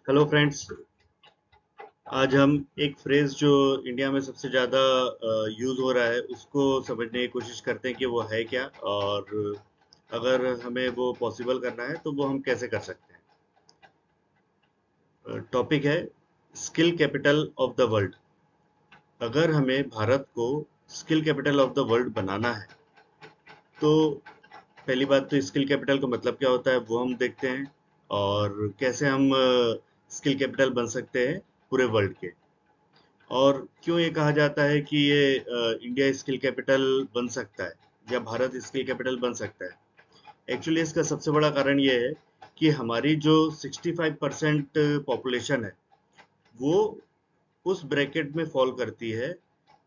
Hello friends. आज हम एक फ्रेज जो इंडिया में सबसे ज़्यादा यूज़ हो रहा है उसको समझने की कोशिश करते हैं कि वो है क्या, और अगर हमें वो पॉसिबल करना है तो वो हम कैसे कर सकते हैं। टॉपिक है skill capital of the world. अगर हमें भारत को skill capital of the world बनाना है तो पहली बात तो स्किल कैपिटल का मतलब क्या होता है वो हम देखते हैं, और कैसे हम स्किल कैपिटल बन सकते हैं पूरे वर्ल्ड के। और क्यों ये कहा जाता है कि ये इंडिया स्किल कैपिटल बन सकता है या भारत स्किल कैपिटल बन सकता है। एक्चुअली इसका सबसे बड़ा कारण ये है कि हमारी जो 65% पॉपुलेशन है वो उस ब्रैकेट में फॉल करती है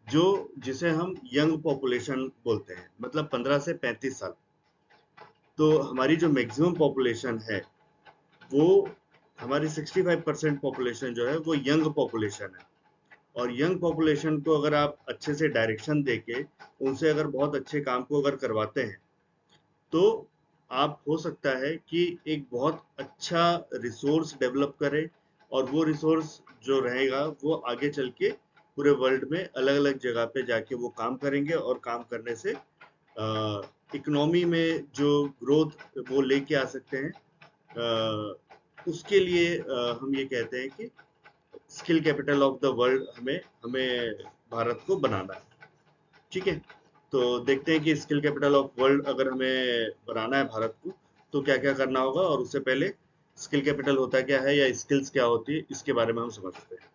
जो जिसे हम यंग पॉपुलेशन बोलते हैं, मतलब 15 से 35 साल। तो हमारी जो मैक्सिमम पॉपुलेशन है वो हमारी 65% पॉपुलेशन जो है वो यंग पॉपुलेशन है। और यंग पॉपुलेशन को अगर आप अच्छे से डायरेक्शन देके उनसे अगर बहुत अच्छे काम को अगर करवाते हैं तो आप हो सकता है कि एक बहुत अच्छा रिसोर्स डेवलप करें, और वो रिसोर्स जो रहेगा वो आगे चल के पूरे वर्ल्ड में अलग अलग जगह पे जाके वो काम करेंगे, और काम करने से इकोनॉमी में जो ग्रोथ वो लेके आ सकते हैं। उसके लिए हम ये कहते हैं कि skill capital of the world हमें हमें भारत को बनाना है। ठीक है, तो देखते हैं कि स्किल कैपिटल ऑफ वर्ल्ड अगर हमें बनाना है भारत को तो क्या क्या करना होगा, और उससे पहले स्किल कैपिटल होता क्या है या स्किल्स क्या होती है इसके बारे में हम समझते हैं।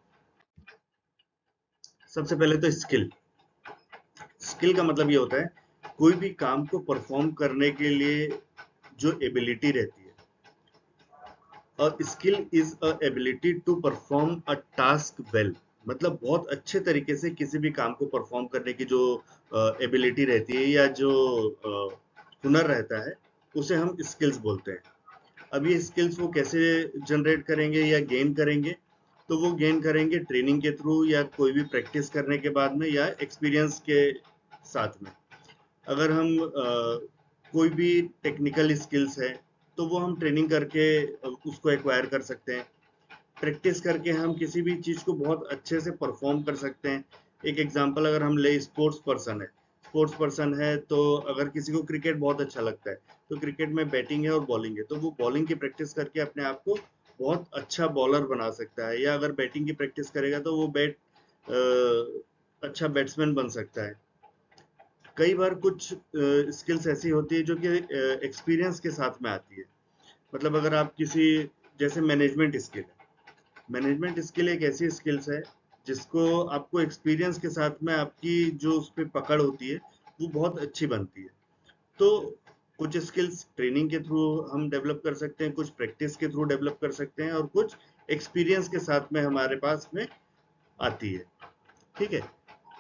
सबसे पहले तो स्किल स्किल का मतलब ये होता है कोई भी काम को परफॉर्म करने के लिए जो एबिलिटी रहती है। और skill is a ability to perform a task well, मतलब बहुत अच्छे तरीके से किसी भी काम को परफॉर्म करने की जो एबिलिटी रहती है या जो हुनर रहता है उसे हम स्किल्स बोलते हैं। अब ये स्किल्स वो कैसे जनरेट करेंगे या गेन करेंगे, तो वो गेन करेंगे ट्रेनिंग के थ्रू या कोई भी प्रैक्टिस करने के बाद में या एक्सपीरियंस के साथ में। अगर हम कोई भी टेक्निकल स्किल्स है तो वो हम ट्रेनिंग करके उसको एक्वायर कर सकते हैं। प्रैक्टिस करके हम किसी भी चीज़ को बहुत अच्छे से परफॉर्म कर सकते हैं। एक एग्जांपल अगर हम ले, स्पोर्ट्स पर्सन है तो अगर किसी को क्रिकेट बहुत अच्छा लगता है तो क्रिकेट में बैटिंग है और बॉलिंग है तो वो बॉलिंग की प्रैक्टिस करके अपने आप को बहुत अच्छा बॉलर बना सकता है, या अगर बैटिंग की प्रैक्टिस करेगा तो वो अच्छा बैट्समैन बन सकता है। कई बार कुछ स्किल्स ऐसी होती है जो कि एक्सपीरियंस के साथ में आती है। मतलब अगर आप किसी, जैसे मैनेजमेंट स्किल एक ऐसी स्किल्स है जिसको आपको एक्सपीरियंस के साथ में आपकी जो उस पर पकड़ होती है वो बहुत अच्छी बनती है। तो कुछ स्किल्स ट्रेनिंग के थ्रू हम डेवलप कर सकते हैं, कुछ प्रैक्टिस के थ्रू डेवलप कर सकते हैं, और कुछ एक्सपीरियंस के साथ में हमारे पास में आती है। ठीक है,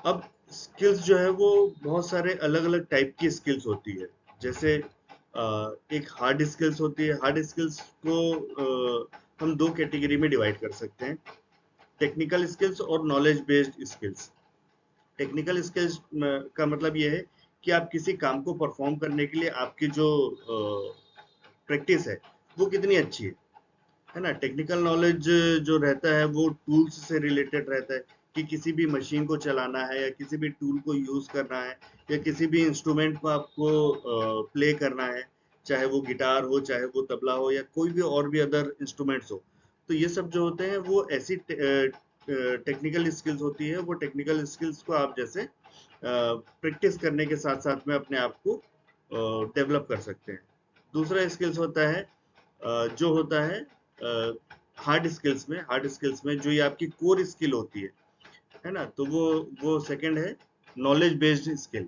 अब स्किल्स जो है वो बहुत सारे अलग अलग टाइप की स्किल्स होती है। जैसे एक हार्ड स्किल्स होती है। हार्ड स्किल्स को हम दो कैटेगरी में डिवाइड कर सकते हैं, टेक्निकल स्किल्स और knowledge based skills. Technical skills का मतलब ये है कि आप किसी काम को परफॉर्म करने के लिए आपकी जो प्रैक्टिस है वो कितनी अच्छी है ना। टेक्निकल नॉलेज जो रहता है वो टूल्स से रिलेटेड रहता है कि किसी भी मशीन को चलाना है या किसी भी टूल को यूज करना है या किसी भी इंस्ट्रूमेंट को आपको प्ले करना है, चाहे वो गिटार हो, चाहे वो तबला हो, या कोई भी और भी अदर इंस्ट्रूमेंट्स हो। तो ये सब जो होते हैं वो ऐसी टेक्निकल स्किल्स होती है। वो टेक्निकल स्किल्स को आप जैसे प्रैक्टिस करने के साथ साथ में अपने आप को डेवलप कर सकते हैं। दूसरा स्किल्स होता है जो होता है हार्ड स्किल्स में जो ये आपकी कोर स्किल होती है ना, तो वो सेकंड है नॉलेज बेस्ड स्किल।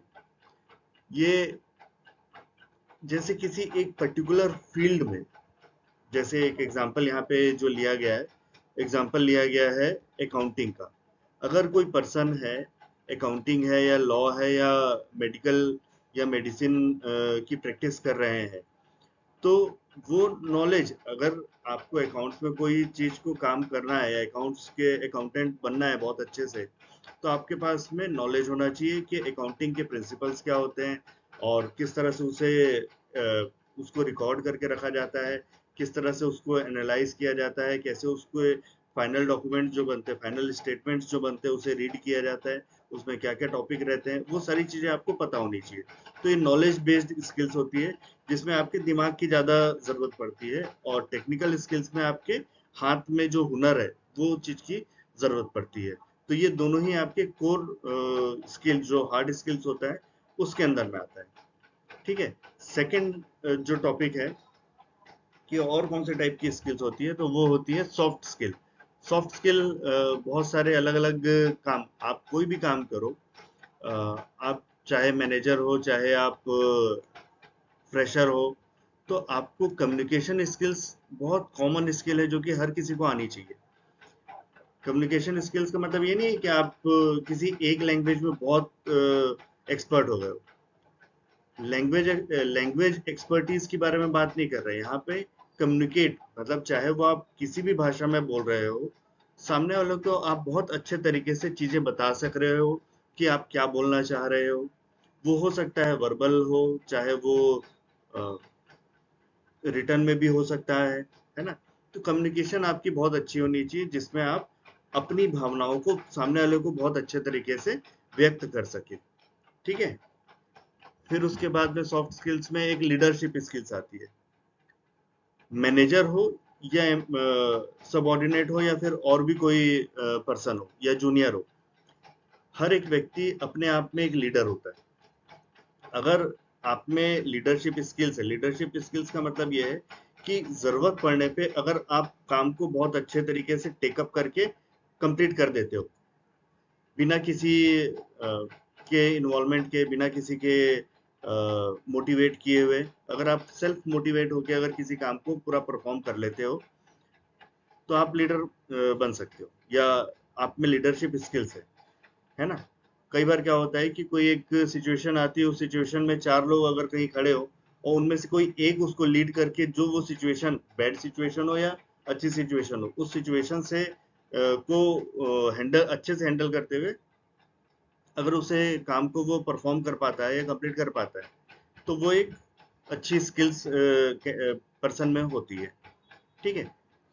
ये जैसे किसी एक पर्टिकुलर फील्ड में, जैसे एक एग्जांपल यहाँ पे जो लिया गया है, एग्जांपल लिया गया है अकाउंटिंग का। अगर कोई पर्सन है, अकाउंटिंग है या लॉ है या मेडिकल या मेडिसिन की प्रैक्टिस कर रहे हैं, तो वो नॉलेज, अगर आपको अकाउंट्स में कोई चीज को काम करना है या अकाउंट्स के अकाउंटेंट बनना है बहुत अच्छे से, तो आपके पास में नॉलेज होना चाहिए कि अकाउंटिंग के प्रिंसिपल्स क्या होते हैं और किस तरह से उसको रिकॉर्ड करके रखा जाता है, किस तरह से उसको एनालाइज किया जाता है, कैसे उसको फाइनल डॉक्यूमेंट जो बनते हैं, फाइनल स्टेटमेंट्स जो बनते हैं उसे रीड किया जाता है, उसमें क्या क्या टॉपिक रहते हैं, वो सारी चीजें आपको पता होनी चाहिए। तो ये नॉलेज बेस्ड स्किल्स होती है जिसमें आपके दिमाग की ज्यादा जरूरत पड़ती है, और टेक्निकल स्किल्स में आपके हाथ में जो हुनर है वो चीज की जरूरत पड़ती है। तो ये दोनों ही आपके कोर स्किल जो हार्ड स्किल्स होता है उसके अंदर में आता है। ठीक है। सेकंड जो टॉपिक है कि और कौन से टाइप की स्किल्स होती है, तो वो होती है सॉफ्ट स्किल। सॉफ्ट स्किल बहुत सारे अलग अलग काम, आप कोई भी काम करो, आप चाहे मैनेजर हो, चाहे आप फ्रेशर हो, तो आपको कम्युनिकेशन स्किल्स बहुत कॉमन स्किल है जो कि हर किसी को आनी चाहिए। कम्युनिकेशन स्किल्स का मतलब ये नहीं है कि आप किसी एक लैंग्वेज में बहुत एक्सपर्ट हो गए हो। लैंग्वेज एक्सपर्टीज के बारे में बात नहीं कर रहे हैं यहाँ पे। कम्युनिकेट मतलब चाहे वो आप किसी भी भाषा में बोल रहे हो, सामने वालों को आप बहुत अच्छे तरीके से चीजें बता सक रहे हो कि आप क्या बोलना चाह रहे हो। वो हो सकता है वर्बल हो, चाहे वो रिटर्न में भी हो सकता है ना। तो कम्युनिकेशन आपकी बहुत अच्छी होनी चाहिए जिसमें आप अपनी भावनाओं को सामने वाले को बहुत अच्छे तरीके से व्यक्त कर सके। ठीक है। फिर उसके बाद में सॉफ्ट स्किल्स में एक लीडरशिप स्किल्स आती है। मैनेजर हो या सबऑर्डिनेट हो या फिर और भी कोई पर्सन हो या जूनियर हो, हर एक व्यक्ति अपने आप में एक लीडर होता है। अगर आप में लीडरशिप स्किल्स है, लीडरशिप स्किल्स का मतलब ये है कि जरूरत पड़ने पे अगर आप काम को बहुत अच्छे तरीके से टेकअप करके कंप्लीट कर देते हो, बिना किसी के इन्वॉल्वमेंट के, बिना किसी के मोटिवेट किए हुए, अगर आप सेल्फ मोटिवेट होके अगर किसी काम को पूरा परफॉर्म कर लेते हो, तो आप लीडर बन सकते हो, या आप में लीडरशिप स्किल्स है ना। कई बार क्या होता है कि कोई एक सिचुएशन आती है, उस सिचुएशन में चार लोग अगर कहीं खड़े हो और उनमें से कोई एक उसको लीड करके, जो वो सिचुएशन बैड सिचुएशन हो या अच्छी सिचुएशन हो, उस सिचुएशन से को हैंडल अच्छे से हैंडल करते हुए अगर उसे काम को वो परफॉर्म कर पाता है या कंप्लीट कर पाता है, तो वो एक अच्छी स्किल्स पर्सन में होती है। ठीक है।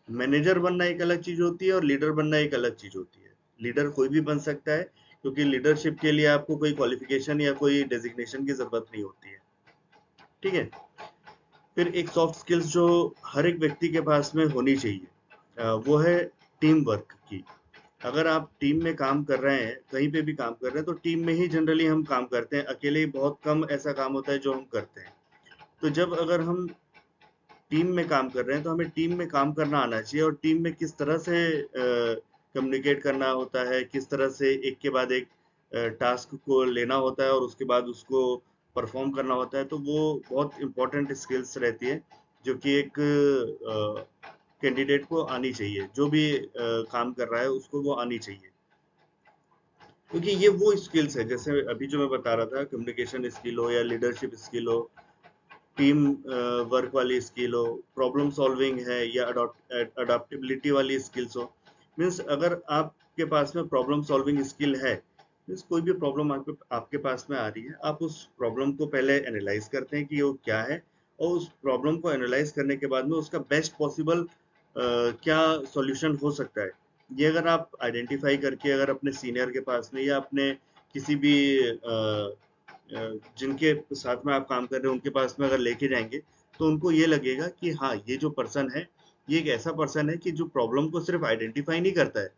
मैनेजर बनना एक अलग चीज होती है और लीडर बनना एक अलग चीज होती है। लीडर कोई भी बन सकता है, क्योंकि लीडरशिप के लिए आपको कोई क्वालिफिकेशन या कोई डेजिग्नेशन की जरूरत नहीं होती है। ठीक है। फिर एक सॉफ्ट स्किल्स जो हर एक व्यक्ति के पास में होनी चाहिए, वो है टीम वर्क की। अगर आप टीम में काम कर रहे हैं, कहीं पे भी काम कर रहे हैं, तो टीम में ही जनरली हम काम करते हैं, अकेले बहुत कम ऐसा काम होता है जो हम करते हैं। तो जब अगर हम टीम में काम कर रहे हैं, तो हमें टीम में काम करना आना चाहिए, और टीम में किस तरह से कम्युनिकेट करना होता है, किस तरह से एक के बाद एक टास्क को लेना होता है और उसके बाद उसको परफॉर्म करना होता है, तो वो बहुत इंपॉर्टेंट स्किल्स रहती है जो कि एक कैंडिडेट को आनी चाहिए, जो भी काम कर रहा है उसको वो आनी चाहिए। क्योंकि ये वो स्किल्स है, जैसे अभी जो मैं बता रहा था, कम्युनिकेशन स्किल हो या लीडरशिप स्किल हो, टीम वर्क वाली स्किल हो, प्रॉब्लम सॉल्विंग है, या अडॉप्टेबिलिटी वाली स्किल्स हो। मीन्स अगर आपके पास में प्रॉब्लम सॉल्विंग स्किल है, मीन्स कोई भी प्रॉब्लम आपके पास में आ रही है, आप उस प्रॉब्लम को पहले एनालाइज करते हैं कि वो क्या है, और उस प्रॉब्लम को एनालाइज करने के बाद में उसका बेस्ट पॉसिबल क्या सॉल्यूशन हो सकता है, ये अगर आप आइडेंटिफाई करके अगर अपने सीनियर के पास में या अपने किसी भी जिनके साथ में आप काम कर रहे हैं उनके पास में अगर लेके जाएंगे, तो उनको ये लगेगा कि हाँ, ये जो पर्सन है, ये एक ऐसा पर्सन है कि जो प्रॉब्लम को सिर्फ आइडेंटिफाई नहीं करता है,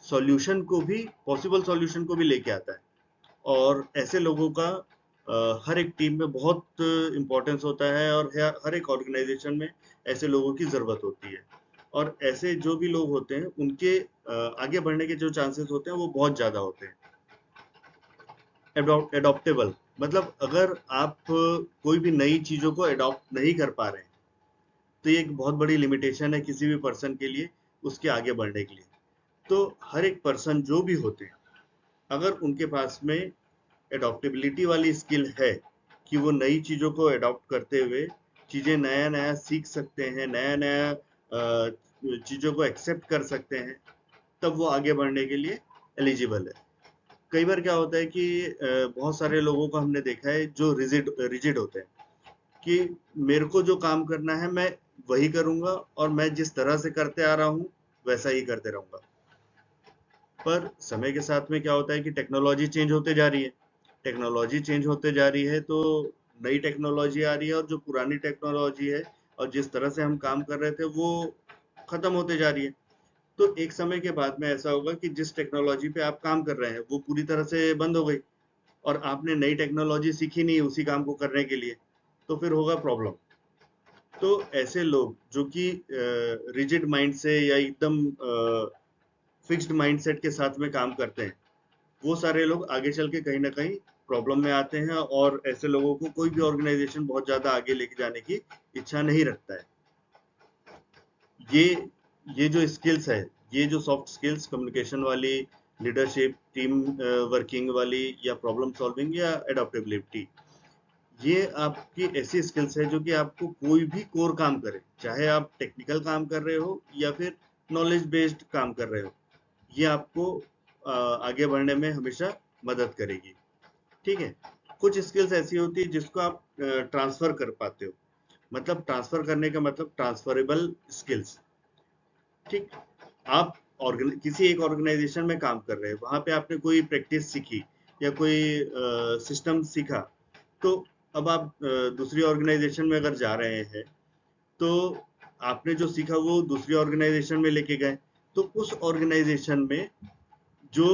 सॉल्यूशन को भी, पॉसिबल सॉल्यूशन को भी लेके आता है। और ऐसे लोगों का हर एक टीम में बहुत इम्पोर्टेंस होता है, और हर एक ऑर्गेनाइजेशन में ऐसे लोगों की जरूरत होती है। और ऐसे जो भी लोग होते हैं उनके आगे बढ़ने के जो चांसेस होते हैं वो बहुत ज्यादा होते हैं। एडॉप्टेबल मतलब अगर आप कोई भी नई चीजों को एडॉप्ट नहीं कर पा रहे हैं, तो ये एक बहुत बड़ी लिमिटेशन है किसी भी पर्सन के लिए, उसके आगे बढ़ने के लिए। तो हर एक पर्सन जो भी होते हैं, अगर उनके पास में एडॉप्टेबिलिटी वाली स्किल है कि वो नई चीजों को एडॉप्ट करते हुए चीजें नया नया सीख सकते हैं, नया नया चीजों को एक्सेप्ट कर सकते हैं, तब वो आगे बढ़ने के लिए एलिजिबल है। कई बार क्या होता है कि बहुत सारे लोगों को हमने देखा है जो रिजिड रिजिड होते हैं कि मेरे को जो काम करना है, मैं वही करूंगा और मैं जिस तरह से करते आ रहा हूं वैसा ही करते रहूंगा। पर समय के साथ में क्या होता है कि टेक्नोलॉजी चेंज होते जा रही है। टेक्नोलॉजी चेंज होते जा रही है तो नई टेक्नोलॉजी आ रही है, और जो पुरानी टेक्नोलॉजी है और जिस तरह से हम काम कर रहे थे वो खत्म होते जा रही है। तो एक समय के बाद में ऐसा होगा कि जिस टेक्नोलॉजी पे आप काम कर रहे हैं वो पूरी तरह से बंद हो गई, और आपने नई टेक्नोलॉजी सीखी नहीं उसी काम को करने के लिए, तो फिर होगा प्रॉब्लम। तो ऐसे लोग जो कि रिजिड माइंड से या एकदम फिक्स्ड माइंडसेट के साथ में काम करते हैं, वो सारे लोग आगे चल के कहीं ना कहीं प्रॉब्लम में आते हैं, और ऐसे लोगों को कोई भी ऑर्गेनाइजेशन बहुत ज्यादा आगे लेके जाने की इच्छा नहीं रखता है। ये ये जो स्किल्स है, ये जो सॉफ्ट स्किल्स, कम्युनिकेशन वाली, लीडरशिप, टीम वर्किंग वाली, या प्रॉब्लम सॉल्विंग, या एडॉप्टेबिलिटी, ये आपकी ऐसी स्किल्स है जो कि आपको कोई भी कोर काम करे, चाहे आप टेक्निकल काम कर रहे हो या फिर नॉलेज बेस्ड काम कर रहे हो, ये आपको आगे बढ़ने में हमेशा मदद करेगी। ठीक है। कुछ स्किल्स ऐसी होती है जिसको आप ट्रांसफर कर पाते हो, मतलब ट्रांसफर करने का मतलब ट्रांसफरेबल स्किल्स। ठीक। आप किसी एक ऑर्गेनाइजेशन में काम कर रहे हैं, वहां पे आपने कोई प्रैक्टिस सीखी या कोई सिस्टम सीखा, तो अब आप दूसरी ऑर्गेनाइजेशन में अगर जा रहे हैं तो आपने जो सीखा वो दूसरी ऑर्गेनाइजेशन में लेके गए, तो उस ऑर्गेनाइजेशन में जो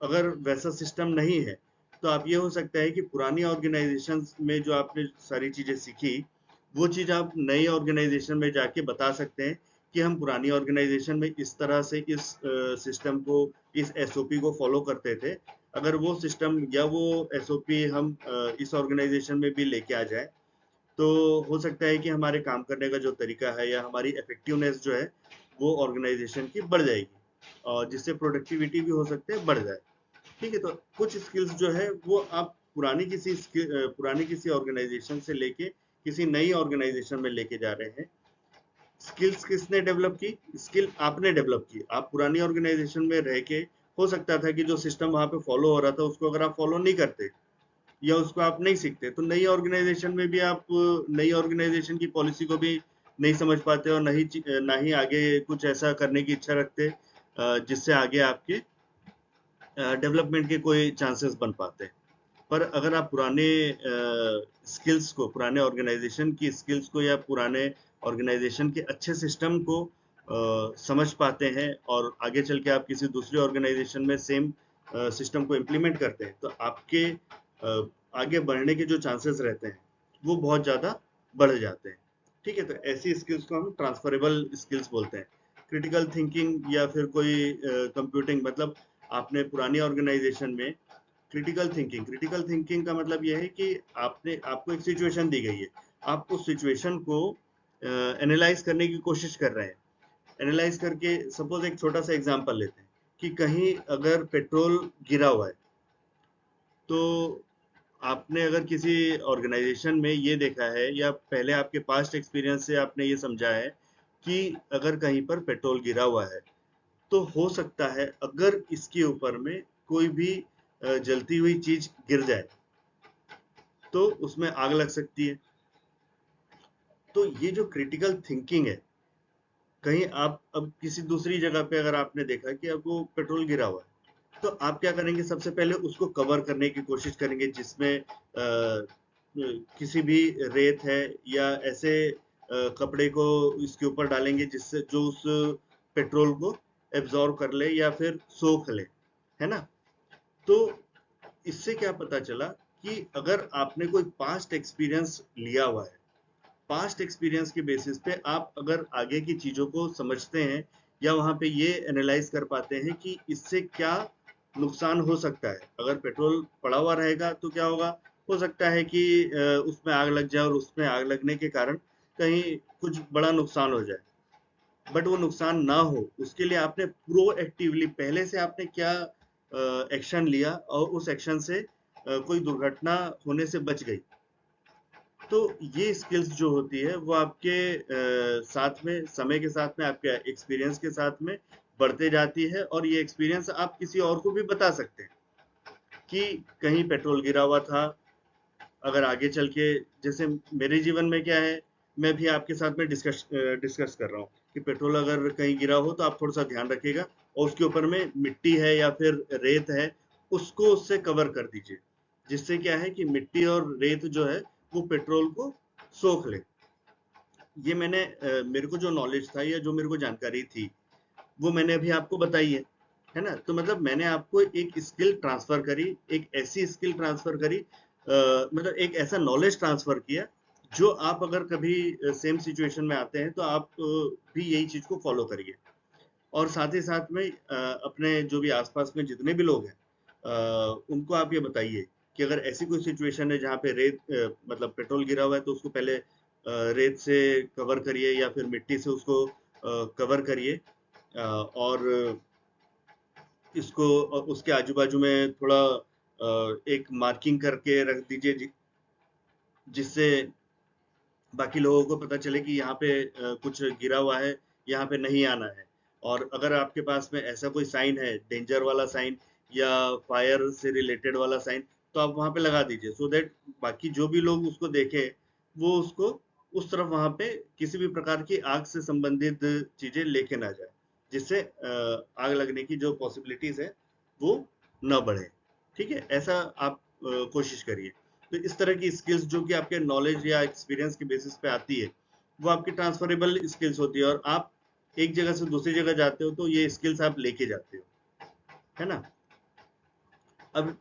अगर वैसा सिस्टम नहीं है, तो आप ये हो सकता है कि पुरानी ऑर्गेनाइजेशन में जो आपने सारी चीजें सीखी, वो चीज आप नई ऑर्गेनाइजेशन में जाके बता सकते हैं कि हम पुरानी ऑर्गेनाइजेशन में इस तरह से इस सिस्टम को, इस एसओपी को फॉलो करते थे। अगर वो सिस्टम या वो एसओपी हम इस ऑर्गेनाइजेशन में भी लेके आ जाए, तो हो सकता है कि हमारे काम करने का जो तरीका है या हमारी इफेक्टिवनेस जो है वो ऑर्गेनाइजेशन की बढ़ जाएगी, और जिससे प्रोडक्टिविटी भी हो सकते हैं बढ़ जाए। ठीक है। तो कुछ स्किल्स जो है वो आप पुरानी किसी ऑर्गेनाइजेशन से लेके किसी नई ऑर्गेनाइजेशन में लेके जा रहे हैं। स्किल्स किसने डेवलप की? स्किल आपने डेवलप की। आप पुरानी ऑर्गेनाइजेशन में रह के, हो सकता था कि जो सिस्टम वहां पे फॉलो हो रहा था उसको अगर आप फॉलो नहीं करते या उसको आप नहीं सीखते, तो नई ऑर्गेनाइजेशन में भी आप नई ऑर्गेनाइजेशन की पॉलिसी को भी नहीं समझ पाते, और ना ही आगे कुछ ऐसा करने की इच्छा रखते जिससे आगे आपके डेवलपमेंट के कोई चांसेस बन पाते। पर अगर आप पुराने स्किल्स को, पुराने ऑर्गेनाइजेशन की स्किल्स को, या पुराने ऑर्गेनाइजेशन के अच्छे सिस्टम को समझ पाते हैं, और आगे चल के आप किसी दूसरी ऑर्गेनाइजेशन में सेम सिस्टम को इम्प्लीमेंट करते हैं, तो आपके आगे बढ़ने के जो चांसेस रहते हैं वो बहुत ज़्यादा बढ़ जाते हैं। ठीक है। तो ऐसी स्किल्स को हम ट्रांसफरेबल स्किल्स बोलते हैं। क्रिटिकल थिंकिंग या फिर कोई कंप्यूटिंग, मतलब आपने पुरानी ऑर्गेनाइजेशन में क्रिटिकल थिंकिंग का मतलब यह है कि आपको एक सिचुएशन दी गई है, आप उस सिचुएशन को एनालाइज करने की कोशिश कर रहे हैं। एनालाइज करके, सपोज एक छोटा सा एग्जांपल लेते हैं कि कहीं अगर पेट्रोल गिरा हुआ है, तो आपने अगर किसी ऑर्गेनाइजेशन में ये देखा है, या पहले आपके पास्ट एक्सपीरियंस से आपने ये समझा है कि अगर कहीं पर पेट्रोल गिरा हुआ है, तो हो सकता है अगर इसके ऊपर में कोई भी जलती हुई चीज गिर जाए तो उसमें आग लग सकती है। तो ये जो क्रिटिकल थिंकिंग है, कहीं आप अब किसी दूसरी जगह पे अगर आपने देखा कि अब वो पेट्रोल गिरा हुआ है, तो आप क्या करेंगे? सबसे पहले उसको कवर करने की कोशिश करेंगे, जिसमें किसी भी रेत है या ऐसे कपड़े को इसके ऊपर डालेंगे जिससे जो उस पेट्रोल को एब्जॉर्ब कर ले या फिर सोख ले, है ना? तो इससे क्या पता चला कि अगर आपने कोई पास्ट एक्सपीरियंस लिया हुआ है, पास्ट एक्सपीरियंस के बेसिस पे आप अगर आगे की चीजों को समझते हैं, या वहां पे ये एनालाइज कर पाते हैं कि इससे क्या नुकसान हो सकता है। अगर पेट्रोल पड़ा हुआ रहेगा तो क्या होगा? हो सकता है कि उसमें आग लग जाए, और उसमें आग लगने के कारण कहीं कुछ बड़ा नुकसान हो जाए। बट वो नुकसान ना हो, उसके लिए आपने प्रोएक्टिवली पहले से आपने क्या एक्शन लिया, और उस एक्शन से कोई दुर्घटना होने से बच गई। तो ये स्किल्स जो होती है वो आपके साथ में, समय के साथ में, आपके एक्सपीरियंस के साथ में बढ़ते जाती है, और ये एक्सपीरियंस आप किसी और को भी बता सकते हैं कि कहीं पेट्रोल गिरा हुआ था। अगर आगे चल के, जैसे मेरे जीवन में क्या है, मैं भी आपके साथ में डिस्कस कर रहा हूँ कि पेट्रोल अगर कहीं गिरा हो तो आप थोड़ा सा ध्यान रखिएगा, और उसके ऊपर में मिट्टी है या फिर रेत है, उसको उससे कवर कर दीजिए, जिससे क्या है कि मिट्टी और रेत जो है वो पेट्रोल को सोख ले। ये मेरे को जो नॉलेज था या जो मेरे को जानकारी थी वो मैंने अभी आपको बताई है ना? तो मतलब मैंने आपको एक स्किल ट्रांसफर करी, एक ऐसी स्किल ट्रांसफर करी, मतलब एक ऐसा नॉलेज ट्रांसफर किया, जो आप अगर कभी सेम सिचुएशन में आते हैं तो आप भी यही चीज को फॉलो करिए। और साथ ही साथ में अपने जो भी आसपास में जितने भी लोग हैं, उनको आप ये बताइए कि अगर ऐसी कोई सिचुएशन है जहाँ पे मतलब पेट्रोल गिरा हुआ है, तो उसको पहले रेत से कवर करिए या फिर मिट्टी से उसको कवर करिए, और इसको उसके आजू बाजू में थोड़ा एक मार्किंग करके रख दीजिए, जिससे बाकी लोगों को पता चले कि यहाँ पे कुछ गिरा हुआ है, यहाँ पे नहीं आना है। और अगर आपके पास में ऐसा कोई साइन है, डेंजर वाला साइन या फायर से रिलेटेड वाला साइन, तो आप वहाँ पे लगा दीजिए, सो दैट बाकी जो भी लोग उसको देखें वो उसको उस तरफ वहाँ पे किसी भी प्रकार की आग से संबंधित चीजें लेके ना जाए, जिससे आग लगने की जो पॉसिबिलिटीज है वो न बढ़े। ठीक है, ऐसा आप कोशिश करिए। तो इस तरह की स्किल्स जो कि आपके नॉलेज या एक्सपीरियंस के बेसिस पे आती है, वो आपकी ट्रांसफरेबल स्किल्स होती है, और आप एक जगह से दूसरी जगह जाते हो तो ये स्किल्स आप लेके जाते हो, है ना? अब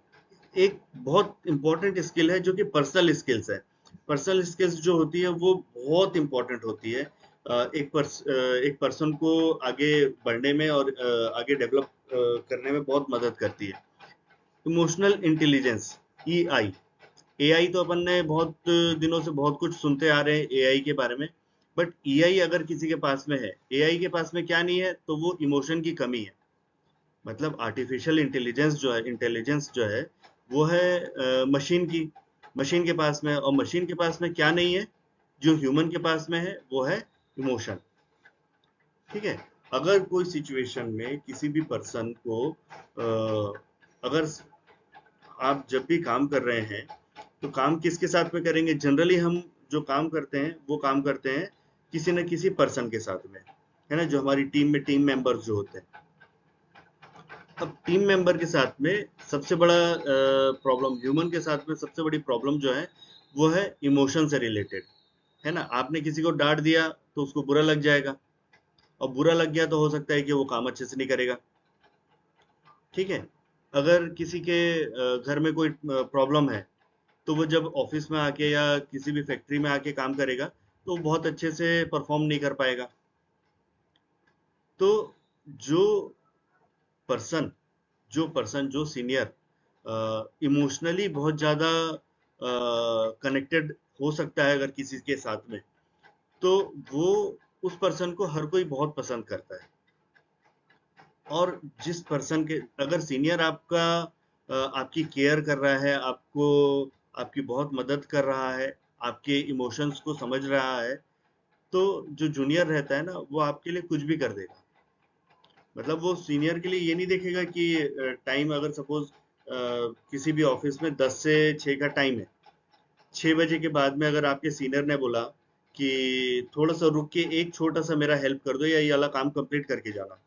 एक बहुत इंपॉर्टेंट स्किल है जो कि पर्सनल स्किल्स है। पर्सनल स्किल्स जो होती है वो बहुत इंपॉर्टेंट होती है, एक पर्सन को आगे बढ़ने में और आगे डेवलप करने में बहुत मदद करती है। Emotional intelligence, EI. एआई तो अपन ने बहुत दिनों से बहुत कुछ सुनते आ रहे हैं एआई के बारे में, बट एआई अगर किसी के पास में है, एआई के पास में क्या नहीं है, तो वो इमोशन की कमी है। मतलब आर्टिफिशियल इंटेलिजेंस जो है वो है मशीन के पास में है, और मशीन के पास में क्या नहीं है, जो ह्यूमन के पास में है वो है इमोशन। ठीक है, अगर कोई सिचुएशन में किसी भी पर्सन को अगर आप जब भी काम कर रहे हैं तो काम किसके साथ में करेंगे? जनरली हम जो काम करते हैं वो काम करते हैं किसी न किसी पर्सन के साथ में, है ना? जो हमारी टीम में टीम मेंबर्स जो होते हैं। अब टीम मेंबर के साथ में सबसे बड़ा प्रॉब्लम, ह्यूमन के साथ में सबसे बड़ी प्रॉब्लम जो है वो है इमोशन से रिलेटेड, है ना? आपने किसी को डांट दिया तो उसको बुरा लग जाएगा, और बुरा लग गया तो हो सकता है कि वो काम अच्छे से नहीं करेगा। ठीक है, अगर किसी के घर में कोई प्रॉब्लम है, तो वो जब ऑफिस में आके या किसी भी फैक्ट्री में आके काम करेगा तो वो बहुत अच्छे से परफॉर्म नहीं कर पाएगा। तो जो पर्सन जो सीनियर इमोशनली बहुत ज्यादा कनेक्टेड हो सकता है अगर किसी के साथ में, तो वो उस पर्सन को हर कोई बहुत पसंद करता है। और जिस पर्सन के अगर सीनियर आपकी केयर कर रहा है, आपकी बहुत मदद कर रहा है, आपके इमोशंस को समझ रहा है, तो जो जूनियर रहता है ना वो आपके लिए कुछ भी कर देगा। मतलब वो सीनियर के लिए ये नहीं देखेगा कि टाइम, अगर सपोज किसी भी ऑफिस में 10 से 6 का टाइम है, 6 बजे के बाद में अगर आपके सीनियर ने बोला कि थोड़ा सा रुक के एक छोटा सा मेरा हेल्प कर दो या ये वाला काम कंप्लीट करके जाना,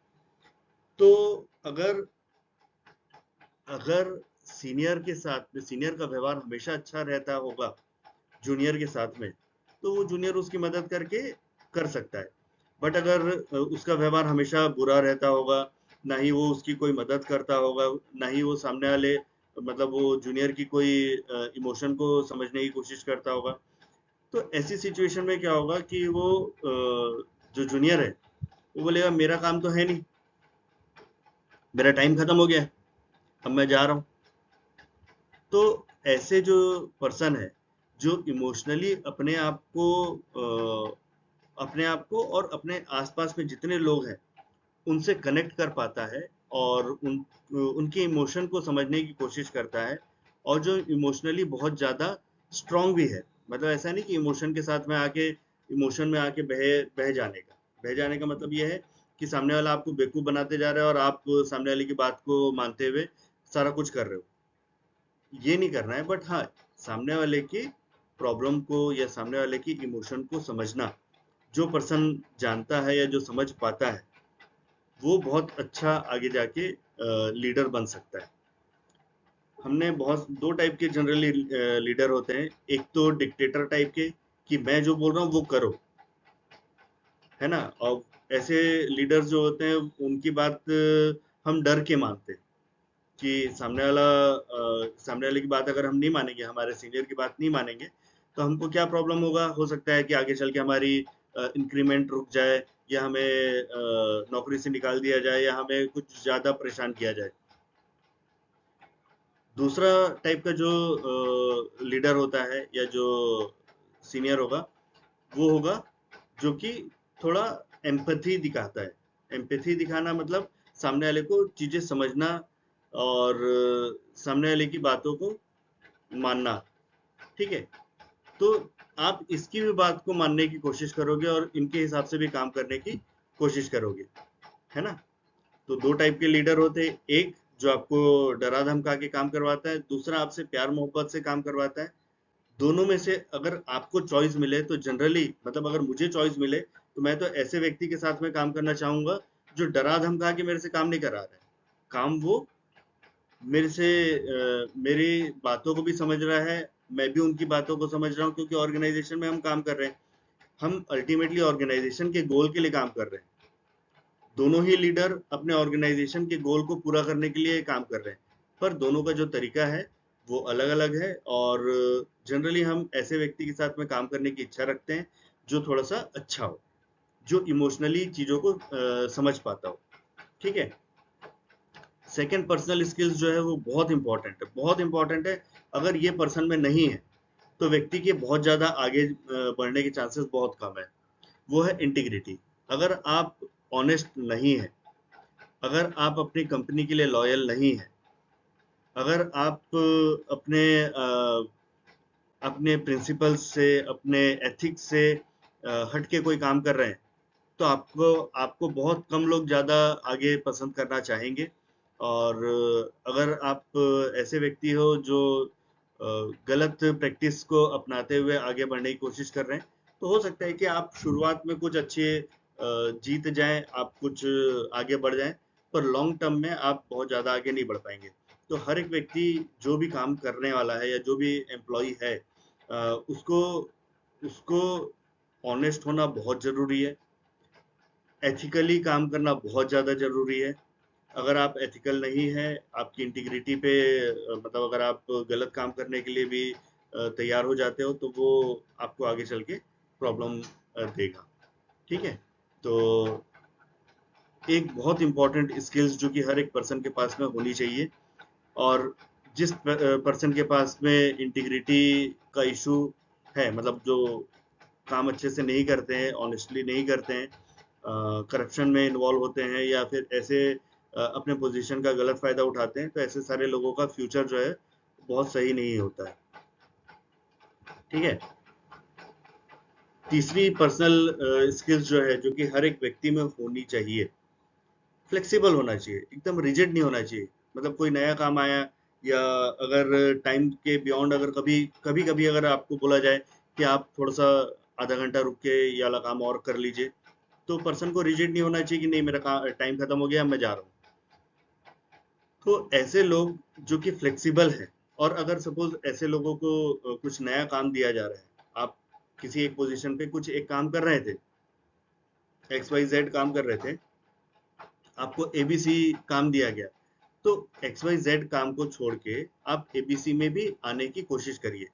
तो अगर अगर सीनियर का व्यवहार हमेशा अच्छा रहता होगा जूनियर के साथ में, तो वो जूनियर उसकी मदद करके कर सकता है। बट अगर उसका व्यवहार हमेशा बुरा रहता होगा, ना ही वो उसकी कोई मदद करता होगा, ना ही वो सामने वाले, मतलब वो जूनियर की कोई इमोशन को समझने की कोशिश करता होगा, तो ऐसी सिचुएशन में क्या होगा कि वो जो जूनियर है वो बोलेगा मेरा काम तो है नहीं, मेरा टाइम खत्म हो गया है, अब मैं जा रहा हूँ। तो ऐसे जो पर्सन है जो इमोशनली अपने आप को और अपने आसपास में जितने लोग हैं उनसे कनेक्ट कर पाता है, और उनके इमोशन को समझने की कोशिश करता है, और जो इमोशनली बहुत ज्यादा स्ट्रांग भी है। मतलब ऐसा नहीं कि इमोशन में आके बह जाने का मतलब ये है कि सामने वाला आपको बेवकूफ बनाते जा रहा है और आप सामने वाले की बात को मानते हुए सारा कुछ कर रहे हो, ये नहीं करना है। बट हाँ, सामने वाले की प्रॉब्लम को या सामने वाले की इमोशन को समझना, जो पर्सन जानता है या जो समझ पाता है, वो बहुत अच्छा आगे जाके लीडर बन सकता है। हमने बहुत दो टाइप के जनरली लीडर होते हैं। एक तो डिक्टेटर टाइप के, कि मैं जो बोल रहा हूँ वो करो, है ना। और ऐसे लीडर जो होते हैं उनकी बात हम डर के मानते हैं, कि सामने वाले की बात अगर हम नहीं मानेंगे, हमारे सीनियर की बात नहीं मानेंगे, तो हमको क्या प्रॉब्लम होगा, हो सकता है कि आगे चल के हमारी इंक्रीमेंट रुक जाए, या हमें नौकरी से निकाल दिया जाए, या हमें कुछ ज्यादा परेशान किया जाए। दूसरा टाइप का जो लीडर होता है या जो सीनियर होगा, वो होगा जो कि थोड़ा एम्पैथी दिखाता है। एम्पैथी दिखाना मतलब सामने वाले को चीजें समझना, और सामने वाले की बातों को मानना। ठीक है, तो आप इसकी भी बात को मानने की कोशिश करोगे और इनके हिसाब से भी काम करने की कोशिश करोगे, है ना। तो दो टाइप के लीडर होते हैं, एक जो आपको डरा धमका के काम करवाता है, दूसरा आपसे प्यार मोहब्बत से काम करवाता है। दोनों में से अगर आपको चॉइस मिले तो जनरली, मतलब अगर मुझे चॉइस मिले, तो मैं तो ऐसे व्यक्ति के साथ में काम करना चाहूंगा जो डरा धमका के मेरे से काम नहीं करा रहा है। काम वो मेरे से मेरी बातों को भी समझ रहा है, मैं भी उनकी बातों को समझ रहा हूँ, क्योंकि ऑर्गेनाइजेशन में हम काम कर रहे हैं। हम अल्टीमेटली ऑर्गेनाइजेशन के गोल के लिए काम कर रहे हैं। दोनों ही लीडर अपने ऑर्गेनाइजेशन के गोल को पूरा करने के लिए काम कर रहे हैं, पर दोनों का जो तरीका है वो अलग अलग है। और जनरली हम ऐसे व्यक्ति के साथ में काम करने की इच्छा रखते हैं जो थोड़ा सा अच्छा हो, जो इमोशनली चीजों को समझ पाता हो। ठीक है। सेकंड, पर्सनल स्किल्स जो है वो बहुत इंपॉर्टेंट है, बहुत इंपॉर्टेंट है। अगर ये पर्सन में नहीं है तो व्यक्ति के बहुत ज्यादा आगे बढ़ने के चांसेस बहुत कम है। वो है इंटीग्रिटी। अगर आप ऑनेस्ट नहीं है, अगर आप अपनी कंपनी के लिए लॉयल नहीं है, अगर आप अपने प्रिंसिपल्स से, अपने एथिक्स से हट के कोई काम कर रहे हैं, तो आपको आपको बहुत कम लोग ज़्यादा आगे पसंद करना चाहेंगे। और अगर आप ऐसे व्यक्ति हो जो गलत प्रैक्टिस को अपनाते हुए आगे बढ़ने की कोशिश कर रहे हैं, तो हो सकता है कि आप शुरुआत में कुछ अच्छे जीत जाएं, आप कुछ आगे बढ़ जाएं, पर लॉन्ग टर्म में आप बहुत ज़्यादा आगे नहीं बढ़ पाएंगे। तो हर एक व्यक्ति जो भी काम करने वाला है या जो भी एम्प्लॉय है, उसको उसको ऑनेस्ट होना बहुत ज़रूरी है, एथिकली काम करना बहुत ज़्यादा ज़रूरी है। अगर आप एथिकल नहीं है, आपकी इंटीग्रिटी पे मतलब अगर आप गलत काम करने के लिए भी तैयार हो जाते हो, तो वो आपको आगे चल के प्रॉब्लम देगा। ठीक है। तो एक बहुत इंपॉर्टेंट स्किल्स जो कि हर एक पर्सन के पास में होनी चाहिए, और जिस पर्सन के पास में इंटीग्रिटी का इशू है, मतलब जो काम अच्छे से नहीं करते हैं, ऑनेस्टली नहीं करते हैं, करप्शन में इन्वॉल्व होते हैं, या फिर ऐसे अपने पोजीशन का गलत फायदा उठाते हैं, तो ऐसे सारे लोगों का फ्यूचर जो है बहुत सही नहीं होता है। ठीक है। तीसरी पर्सनल स्किल्स जो है, जो कि हर एक व्यक्ति में होनी चाहिए, फ्लेक्सिबल होना चाहिए, एकदम रिजिड नहीं होना चाहिए। मतलब कोई नया काम आया, या अगर टाइम के बियॉन्ड, अगर कभी कभी कभी अगर आपको बोला जाए कि आप थोड़ा सा आधा घंटा रुक के ये वाला काम और कर लीजिए, तो पर्सन को रिजिड नहीं होना चाहिए कि नहीं, मेरा टाइम खत्म हो गया, मैं जा रहा हूँ। तो ऐसे लोग जो कि फ्लेक्सिबल हैं, और अगर सपोज ऐसे लोगों को कुछ नया काम दिया जा रहा है, आप किसी एक पोजीशन पे कुछ एक काम कर रहे थे, एक्स वाई जेड काम कर रहे थे, आपको एबीसी काम दिया गया, तो एक्स वाई जेड काम को छोड़ के आप एबीसी में भी आने की कोशिश करिए।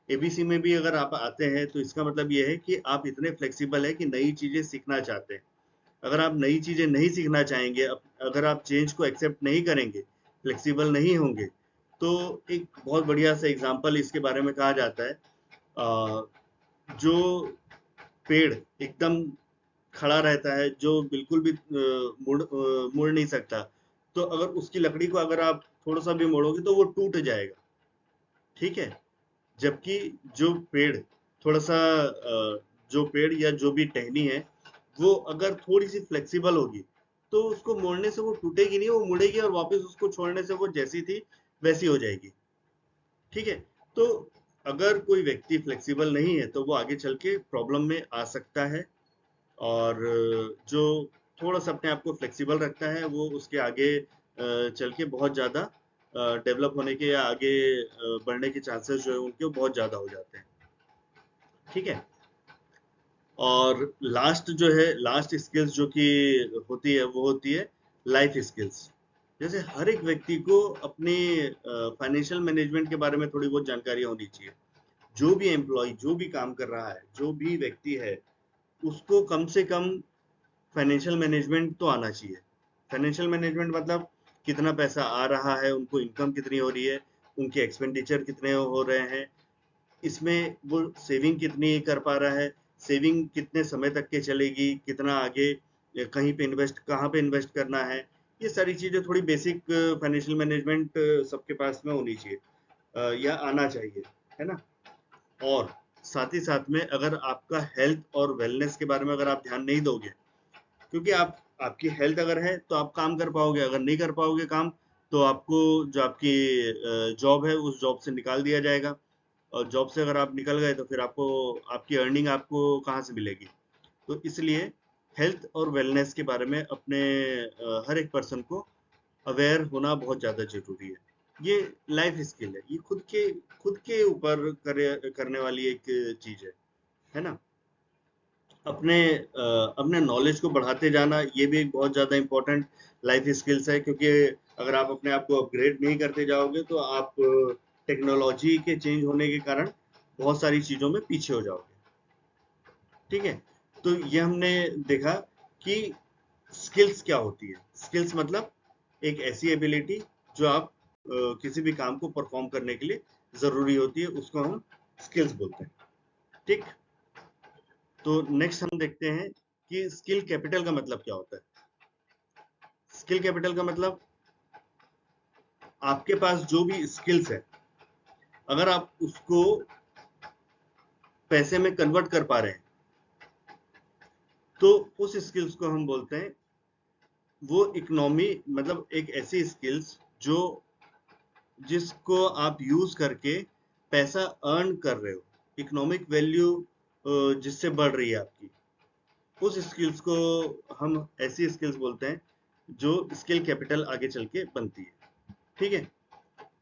एबीसी में भी अगर आप आते हैं, तो इसका मतलब ये है कि आप इतने फ्लेक्सिबल है कि नई चीजें सीखना चाहते हैं। अगर आप नई चीजें नहीं सीखना चाहेंगे, अगर आप चेंज को एक्सेप्ट नहीं करेंगे, फ्लेक्सिबल नहीं होंगे, तो एक बहुत बढ़िया सा एग्जांपल इसके बारे में कहा जाता है। जो पेड़ एकदम खड़ा रहता है, जो बिल्कुल भी मुड़ नहीं सकता, तो अगर उसकी लकड़ी को अगर आप थोड़ा सा भी मोड़ोगे तो वो टूट जाएगा। ठीक है। जबकि जो पेड़ थोड़ा सा जो पेड़ या जो भी टहनी है, वो अगर थोड़ी सी फ्लेक्सिबल होगी, तो उसको मोड़ने से वो टूटेगी नहीं, वो मुड़ेगी और वापस उसको छोड़ने से वो जैसी थी वैसी हो जाएगी। ठीक है। तो अगर कोई व्यक्ति फ्लेक्सिबल नहीं है तो वो आगे चल के प्रॉब्लम में आ सकता है, और जो थोड़ा सा अपने आप को फ्लेक्सिबल रखता है वो उसके आगे चल के बहुत ज़्यादा डेवलप होने के या आगे बढ़ने के चांसेस जो है उनके वो बहुत ज़्यादा हो जाते हैं। ठीक है। और लास्ट जो है, लास्ट स्किल्स जो कि होती है वो होती है लाइफ स्किल्स। जैसे हर एक व्यक्ति को अपनी फाइनेंशियल मैनेजमेंट के बारे में थोड़ी बहुत जानकारी होनी चाहिए। जो भी एम्प्लॉय, जो भी काम कर रहा है, जो भी व्यक्ति है, उसको कम से कम फाइनेंशियल मैनेजमेंट तो आना चाहिए। फाइनेंशियल मैनेजमेंट मतलब कितना पैसा आ रहा है, उनको इनकम कितनी हो रही है, उनके एक्सपेंडिचर कितने हो रहे हैं, इसमें वो सेविंग कितनी कर पा रहा है, सेविंग कितने समय तक के चलेगी, कितना आगे कहीं पे इन्वेस्ट, कहाँ पे इन्वेस्ट करना है। ये सारी चीजें थोड़ी बेसिक फाइनेंशियल मैनेजमेंट सबके पास में होनी चाहिए या आना चाहिए, है ना। और साथ ही साथ में अगर आपका हेल्थ और वेलनेस के बारे में अगर आप ध्यान नहीं दोगे, क्योंकि आप, आपकी हेल्थ अगर है तो आप काम कर पाओगे, अगर नहीं कर पाओगे काम तो आपको जो आपकी जॉब है उस जॉब से निकाल दिया जाएगा, और जॉब से अगर आप निकल गए तो फिर आपको, आपकी अर्निंग आपको कहाँ से मिलेगी। तो इसलिए हेल्थ और वेलनेस के बारे में अपने हर एक पर्सन को अवेयर होना बहुत ज़्यादा ज़रूरी है। ये लाइफ स्किल है, ये खुद के ऊपर करने वाली एक चीज़ है ना। अपने नॉलेज को बढ़ाते जाना ये भी एक बहुत ज़्यादा इम्पोर्टेंट लाइफ स्किल्स है, क्योंकि अगर आप अपने आप को अपग्रेड नहीं करते जाओगे तो आप टेक्नोलॉजी के चेंज होने के कारण बहुत सारी चीज़ों में पीछे हो जाओगे। ठीक है। तो ये हमने देखा कि स्किल्स क्या होती है। स्किल्स मतलब एक ऐसी एबिलिटी जो आप किसी भी काम को परफॉर्म करने के लिए ज़रूरी होती है, उसको हम स्किल्स बोलते हैं। ठीक। तो नेक्स्ट हम देखते हैं कि स्किल कैपिटल का मतलब क्या होता है। स्किल कैपिटल का मतलब आपके पास जो भी स्किल्स है, अगर आप उसको पैसे में कन्वर्ट कर पा रहे हैं तो उस स्किल्स को हम बोलते हैं, वो इकोनॉमी, मतलब एक ऐसी स्किल्स जो, जिसको आप यूज करके पैसा अर्न कर रहे हो, इकोनॉमिक वैल्यू जिससे बढ़ रही है आपकी, उस स्किल्स को हम ऐसी स्किल्स बोलते हैं जो स्किल कैपिटल आगे चल के बनती है। ठीक है।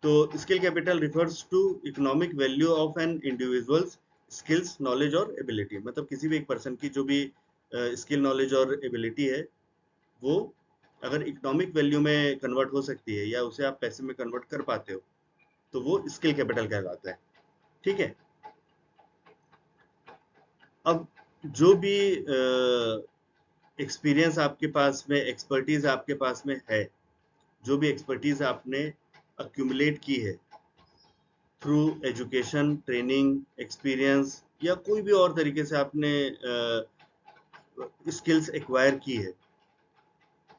तो skill capital refers to economic value of an individual's skills, knowledge और एबिलिटी। मतलब किसी भी एक पर्सन की जो भी स्किल, नॉलेज और एबिलिटी है, वो अगर इकोनॉमिक वैल्यू में कन्वर्ट हो सकती है या उसे आप पैसे में कन्वर्ट कर पाते हो तो वो स्किल कैपिटल कहलाता है। ठीक है। अब जो भी एक्सपीरियंस आपके पास में, एक्सपर्टीज आपके पास में है, जो भी एक्सपर्टीज आपने अक्यूमुलेट की है थ्रू एजुकेशन, ट्रेनिंग, एक्सपीरियंस या कोई भी और तरीके से आपने स्किल्स एक्वायर की है,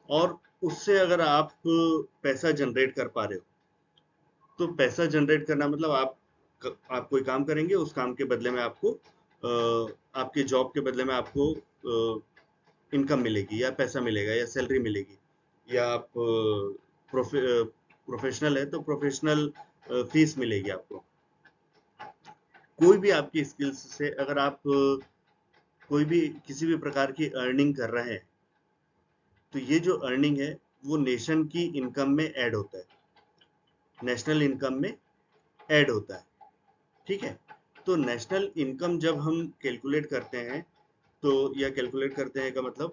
और उससे अगर आप पैसा जनरेट कर पा रहे हो, तो पैसा जनरेट करना मतलब आप कोई काम करेंगे, उस काम के बदले में आपको आपके जॉब के बदले में आपको इनकम मिलेगी या पैसा मिलेगा या सैलरी मिलेगी, या आप प्रोफेशनल है तो प्रोफेशनल फीस मिलेगी आपको। कोई भी आपकी स्किल्स से अगर आप कोई भी किसी भी प्रकार की अर्निंग कर रहे हैं, तो ये जो अर्निंग है वो नेशन की इनकम में ऐड होता है, नेशनल इनकम में ऐड होता है। ठीक है। तो नेशनल इनकम जब हम कैलकुलेट करते हैं, तो या कैलकुलेट करते हैं का मतलब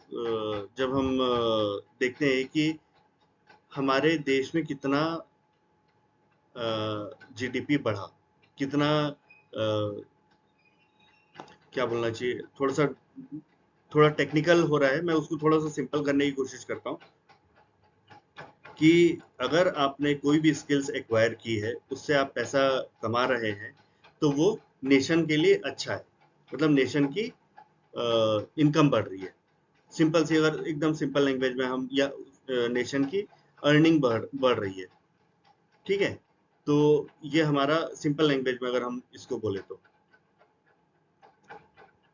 जब हम देखते हैं कि हमारे देश में कितना जीडीपी बढ़ा, कितना क्या बोलना चाहिए, थोड़ा टेक्निकल हो रहा है, मैं उसको थोड़ा सा सिंपल करने की कोशिश करता हूँ कि अगर आपने कोई भी स्किल्स एक्वायर की है, उससे आप पैसा कमा रहे हैं, तो वो नेशन के लिए अच्छा है, मतलब नेशन की इनकम बढ़ रही है। सिंपल सी, अगर एकदम सिंपल लैंग्वेज में हम, या नेशन की अर्निंग बढ़ रही है। ठीक है। तो ये हमारा सिंपल लैंग्वेज में अगर हम इसको बोले तो।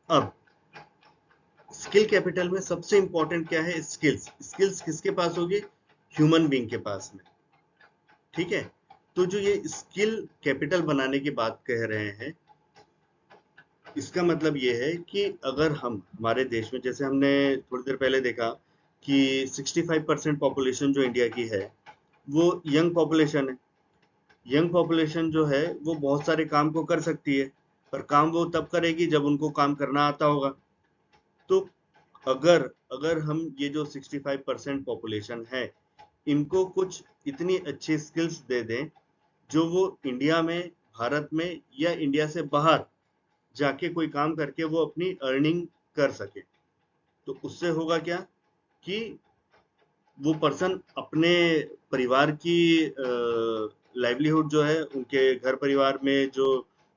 अब स्किल कैपिटल में सबसे इंपॉर्टेंट क्या है, स्किल्स। स्किल्स किसके पास होगी, ह्यूमन बीइंग के पास में। ठीक है। तो जो ये स्किल कैपिटल बनाने की बात कह रहे हैं, इसका मतलब ये है कि अगर हम हमारे देश में, जैसे हमने थोड़ी देर पहले देखा कि 65% पॉपुलेशन जो इंडिया की है वो यंग पॉपुलेशन है। यंग पॉपुलेशन जो है वो बहुत सारे काम को कर सकती है, पर काम वो तब करेगी जब उनको काम करना आता होगा। तो अगर अगर हम ये जो 65% पॉपुलेशन है, इनको कुछ इतनी अच्छी स्किल्स दे दें जो वो इंडिया में, भारत में या इंडिया से बाहर जाके कोई काम करके वो अपनी अर्निंग कर सके, तो उससे होगा क्या कि वो पर्सन अपने परिवार की लाइवलीहुड जो है, उनके घर परिवार में जो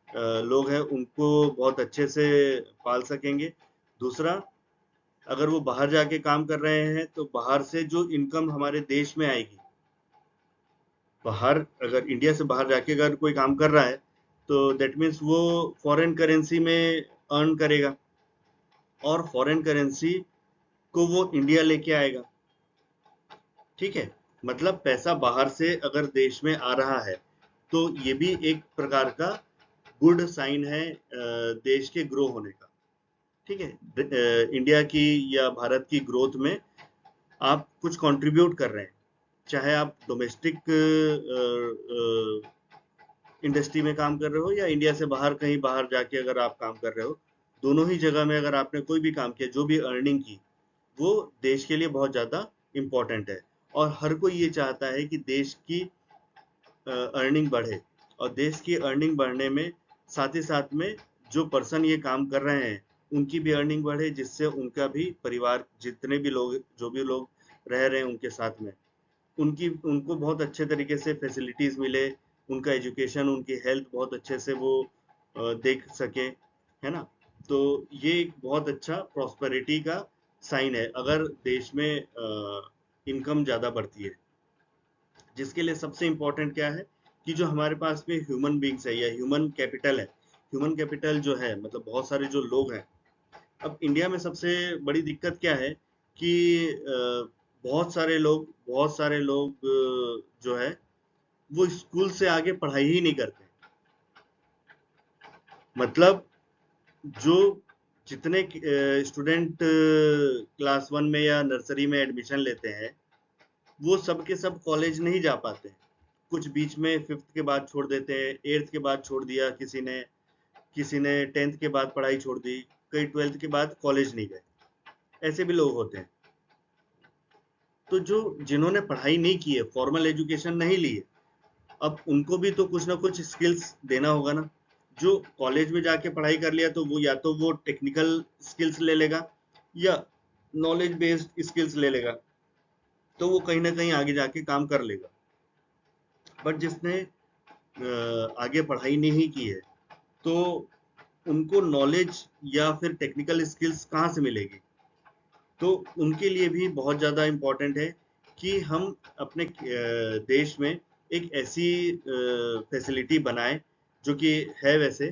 लोग हैं उनको बहुत अच्छे से पाल सकेंगे। दूसरा, अगर वो बाहर जाके काम कर रहे हैं तो बाहर से जो इनकम हमारे देश में आएगी, बाहर अगर इंडिया से बाहर जाके अगर कोई काम कर रहा है तो दैट मीन्स वो फॉरेन करेंसी में अर्न करेगा, और फॉरेन करेंसी को वो इंडिया लेके आएगा। ठीक है, मतलब पैसा बाहर से अगर देश में आ रहा है तो ये भी एक प्रकार का गुड साइन है देश के ग्रो होने का। ठीक है, इंडिया की या भारत की ग्रोथ में आप कुछ कंट्रीब्यूट कर रहे हैं, चाहे आप डोमेस्टिक इंडस्ट्री में काम कर रहे हो या इंडिया से बाहर कहीं बाहर जाके अगर आप काम कर रहे हो, दोनों ही जगह में अगर आपने कोई भी काम किया, जो भी अर्निंग की, वो देश के लिए बहुत ज़्यादा इम्पोर्टेंट है। और हर कोई ये चाहता है कि देश की अर्निंग बढ़े, और देश की अर्निंग बढ़ने में साथ ही साथ में जो पर्सन ये काम कर रहे हैं उनकी भी अर्निंग बढ़े, जिससे उनका भी परिवार, जितने भी लोग, जो भी लोग रह रहे हैं उनके साथ में, उनको बहुत अच्छे तरीके से फैसिलिटीज मिले, उनका एजुकेशन, उनकी हेल्थ बहुत अच्छे से वो देख सके, है ना। तो ये एक बहुत अच्छा प्रॉस्पेरिटी का साइन है अगर देश में इनकम ज़्यादा बढ़ती है, जिसके लिए सबसे इम्पोर्टेंट क्या है कि जो हमारे पास में ह्यूमन बींग्स है या ह्यूमन कैपिटल है। ह्यूमन कैपिटल जो है मतलब बहुत सारे जो लोग हैं। अब इंडिया में सबसे बड़ी दिक्कत क्या है कि बहुत सारे लोग जो है वो स्कूल से आगे पढ़ाई ही नहीं करते। मतलब जो जितने स्टूडेंट क्लास 1 में या नर्सरी में एडमिशन लेते हैं, वो सब के सब कॉलेज नहीं जा पाते। कुछ बीच में 5th के बाद छोड़ देते हैं, 8th के बाद छोड़ दिया किसी ने 10th के बाद पढ़ाई छोड़ दी, कई 12th के बाद कॉलेज नहीं गए, ऐसे भी लोग होते हैं। तो जो जिन्होंने पढ़ाई नहीं की है, फॉर्मल एजुकेशन नहीं ली है, अब उनको भी तो कुछ ना कुछ स्किल्स देना होगा ना। जो कॉलेज में जाके पढ़ाई कर लिया तो वो या तो वो टेक्निकल स्किल्स ले लेगा या नॉलेज बेस्ड स्किल्स ले लेगा, तो वो कहीं ना कहीं आगे जाके काम कर लेगा। बट जिसने आगे पढ़ाई नहीं की है, तो उनको नॉलेज या फिर टेक्निकल स्किल्स कहाँ से मिलेगी। तो उनके लिए भी बहुत ज़्यादा इम्पोर्टेंट है कि हम अपने देश में एक ऐसी फैसिलिटी बनाएं जो कि है वैसे,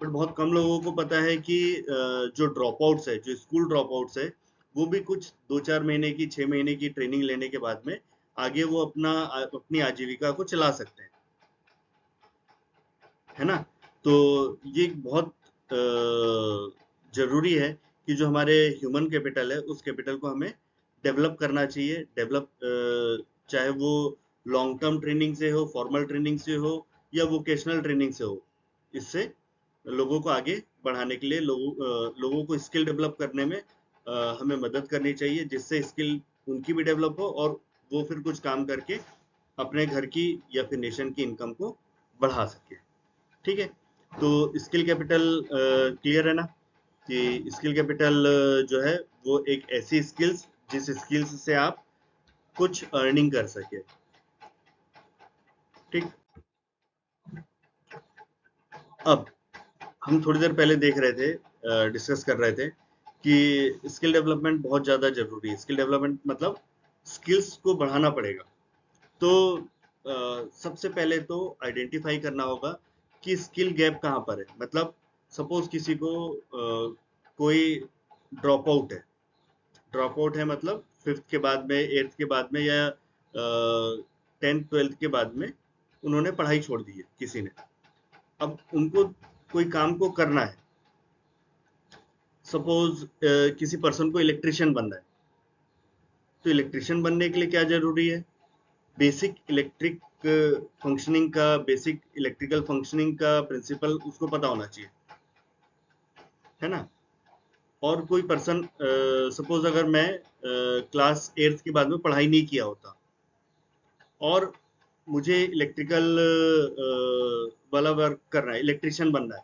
बट बहुत कम लोगों को पता है कि जो ड्रॉप आउट्स है, जो स्कूल ड्रॉप आउट्स है, वो भी कुछ 2-4 महीने की, 6 महीने की ट्रेनिंग लेने के बाद में आगे वो अपनी आजीविका को चला सकते हैं, है ना। तो ये बहुत जरूरी है कि जो हमारे ह्यूमन कैपिटल है उस कैपिटल को हमें डेवलप करना चाहिए। चाहे वो लॉन्ग टर्म ट्रेनिंग से हो, फॉर्मल ट्रेनिंग से हो या वोकेशनल ट्रेनिंग से हो, इससे लोगों को आगे बढ़ाने के लिए लोगों को स्किल डेवलप करने में हमें मदद करनी चाहिए, जिससे स्किल उनकी भी डेवलप हो और वो फिर कुछ काम करके अपने घर की या फिर नेशन की इनकम को बढ़ा सके। ठीक है, तो स्किल कैपिटल क्लियर है ना कि स्किल कैपिटल जो है वो एक ऐसी स्किल्स जिस स्किल्स से आप कुछ अर्निंग कर सके। ठीक, अब हम थोड़ी देर पहले देख रहे थे, डिस्कस कर रहे थे कि स्किल डेवलपमेंट बहुत ज़्यादा जरूरी है। स्किल डेवलपमेंट मतलब स्किल्स को बढ़ाना पड़ेगा। तो सबसे पहले तो आइडेंटिफाई करना होगा कि स्किल गैप कहाँ पर है। मतलब सपोज किसी को कोई ड्रॉप आउट है। ड्रॉप आउट है मतलब 5th के बाद में, 8th के बाद में या 10th 12th के बाद में उन्होंने पढ़ाई छोड़ दी है किसी ने, अब उनको कोई काम को करना है, सपोज किसी पर्सन को इलेक्ट्रिशियन बनना है, तो इलेक्ट्रिशियन बनने के लिए क्या जरूरी है? बेसिक इलेक्ट्रिक फंक्शनिंग का, बेसिक इलेक्ट्रिकल फंक्शनिंग का प्रिंसिपल उसको पता होना चाहिए, है ना। और कोई पर्सन, सपोज अगर मैं क्लास 8th के बाद में पढ़ाई नहीं किया होता और मुझे इलेक्ट्रिकल वाला वर्क करना है, इलेक्ट्रिशियन बनना है,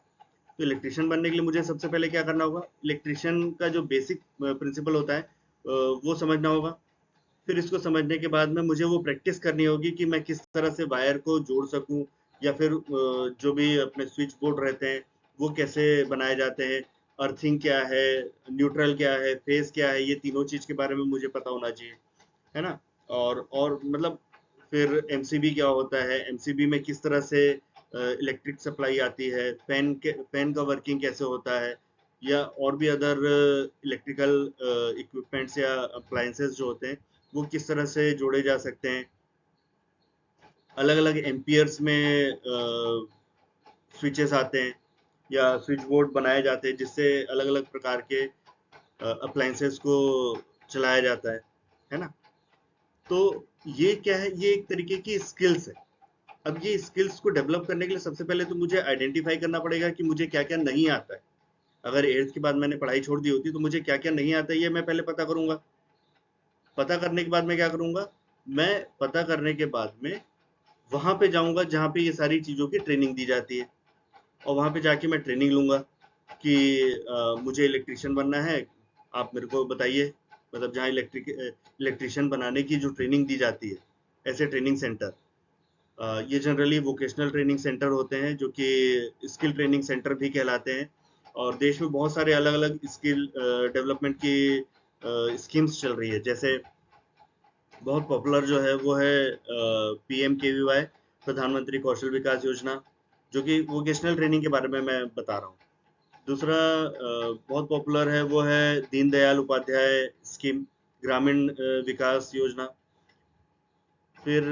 तो इलेक्ट्रिशियन बनने के लिए मुझे सबसे पहले क्या करना होगा? इलेक्ट्रिशियन का जो बेसिक प्रिंसिपल होता है वो समझना होगा। फिर इसको समझने के बाद में मुझे वो प्रैक्टिस करनी होगी कि मैं किस तरह से वायर को जोड़ सकूं, या फिर जो भी अपने स्विच बोर्ड रहते हैं वो कैसे बनाए जाते हैं, अर्थिंग क्या है, न्यूट्रल क्या है, फेस क्या है, ये तीनों चीज के बारे में मुझे पता होना चाहिए, है ना। और मतलब फिर एमसीबी क्या होता है, एमसीबी में किस तरह से इलेक्ट्रिक सप्लाई आती है, फैन का वर्किंग कैसे होता है, या और भी अदर इलेक्ट्रिकल इक्विपमेंट्स या अप्लायंसेस जो होते हैं वो किस तरह से जोड़े जा सकते हैं। अलग अलग एम्पियर्स में स्विचेस आते हैं या स्विच बोर्ड बनाए जाते हैं जिससे अलग अलग प्रकार के अप्लायंसेस को चलाया जाता है ना। तो ये क्या है? ये एक तरीके की स्किल्स है। अब ये स्किल्स को डेवलप करने के लिए सबसे पहले तो मुझे आइडेंटिफाई करना पड़ेगा कि मुझे क्या क्या नहीं आता है। अगर 8th के बाद मैंने पढ़ाई छोड़ दी होती तो मुझे क्या क्या नहीं आता है ये मैं पहले पता करूंगा। पता करने के बाद मैं क्या करूंगा? मैं पता करने के बाद में वहां पे जाऊंगा जहाँ पे ये सारी चीजों की ट्रेनिंग दी जाती है, और वहां पे जाके मैं ट्रेनिंग लूंगा कि मुझे इलेक्ट्रिशियन बनना है, आप मेरे को बताइए। मतलब जहाँ इलेक्ट्रिशियन बनाने की जो ट्रेनिंग दी जाती है, ऐसे ट्रेनिंग सेंटर, ये जनरली वोकेशनल ट्रेनिंग सेंटर होते हैं जो कि स्किल ट्रेनिंग सेंटर भी कहलाते हैं। और देश में बहुत सारे अलग अलग स्किल डेवलपमेंट की स्कीम्स चल रही है। जैसे बहुत पॉपुलर जो है वो है PMKVY, प्रधानमंत्री कौशल विकास योजना, जो कि वोकेशनल ट्रेनिंग के बारे में मैं बता रहा हूँ। दूसरा बहुत पॉपुलर है वो है दीनदयाल उपाध्याय स्कीम, ग्रामीण विकास योजना। फिर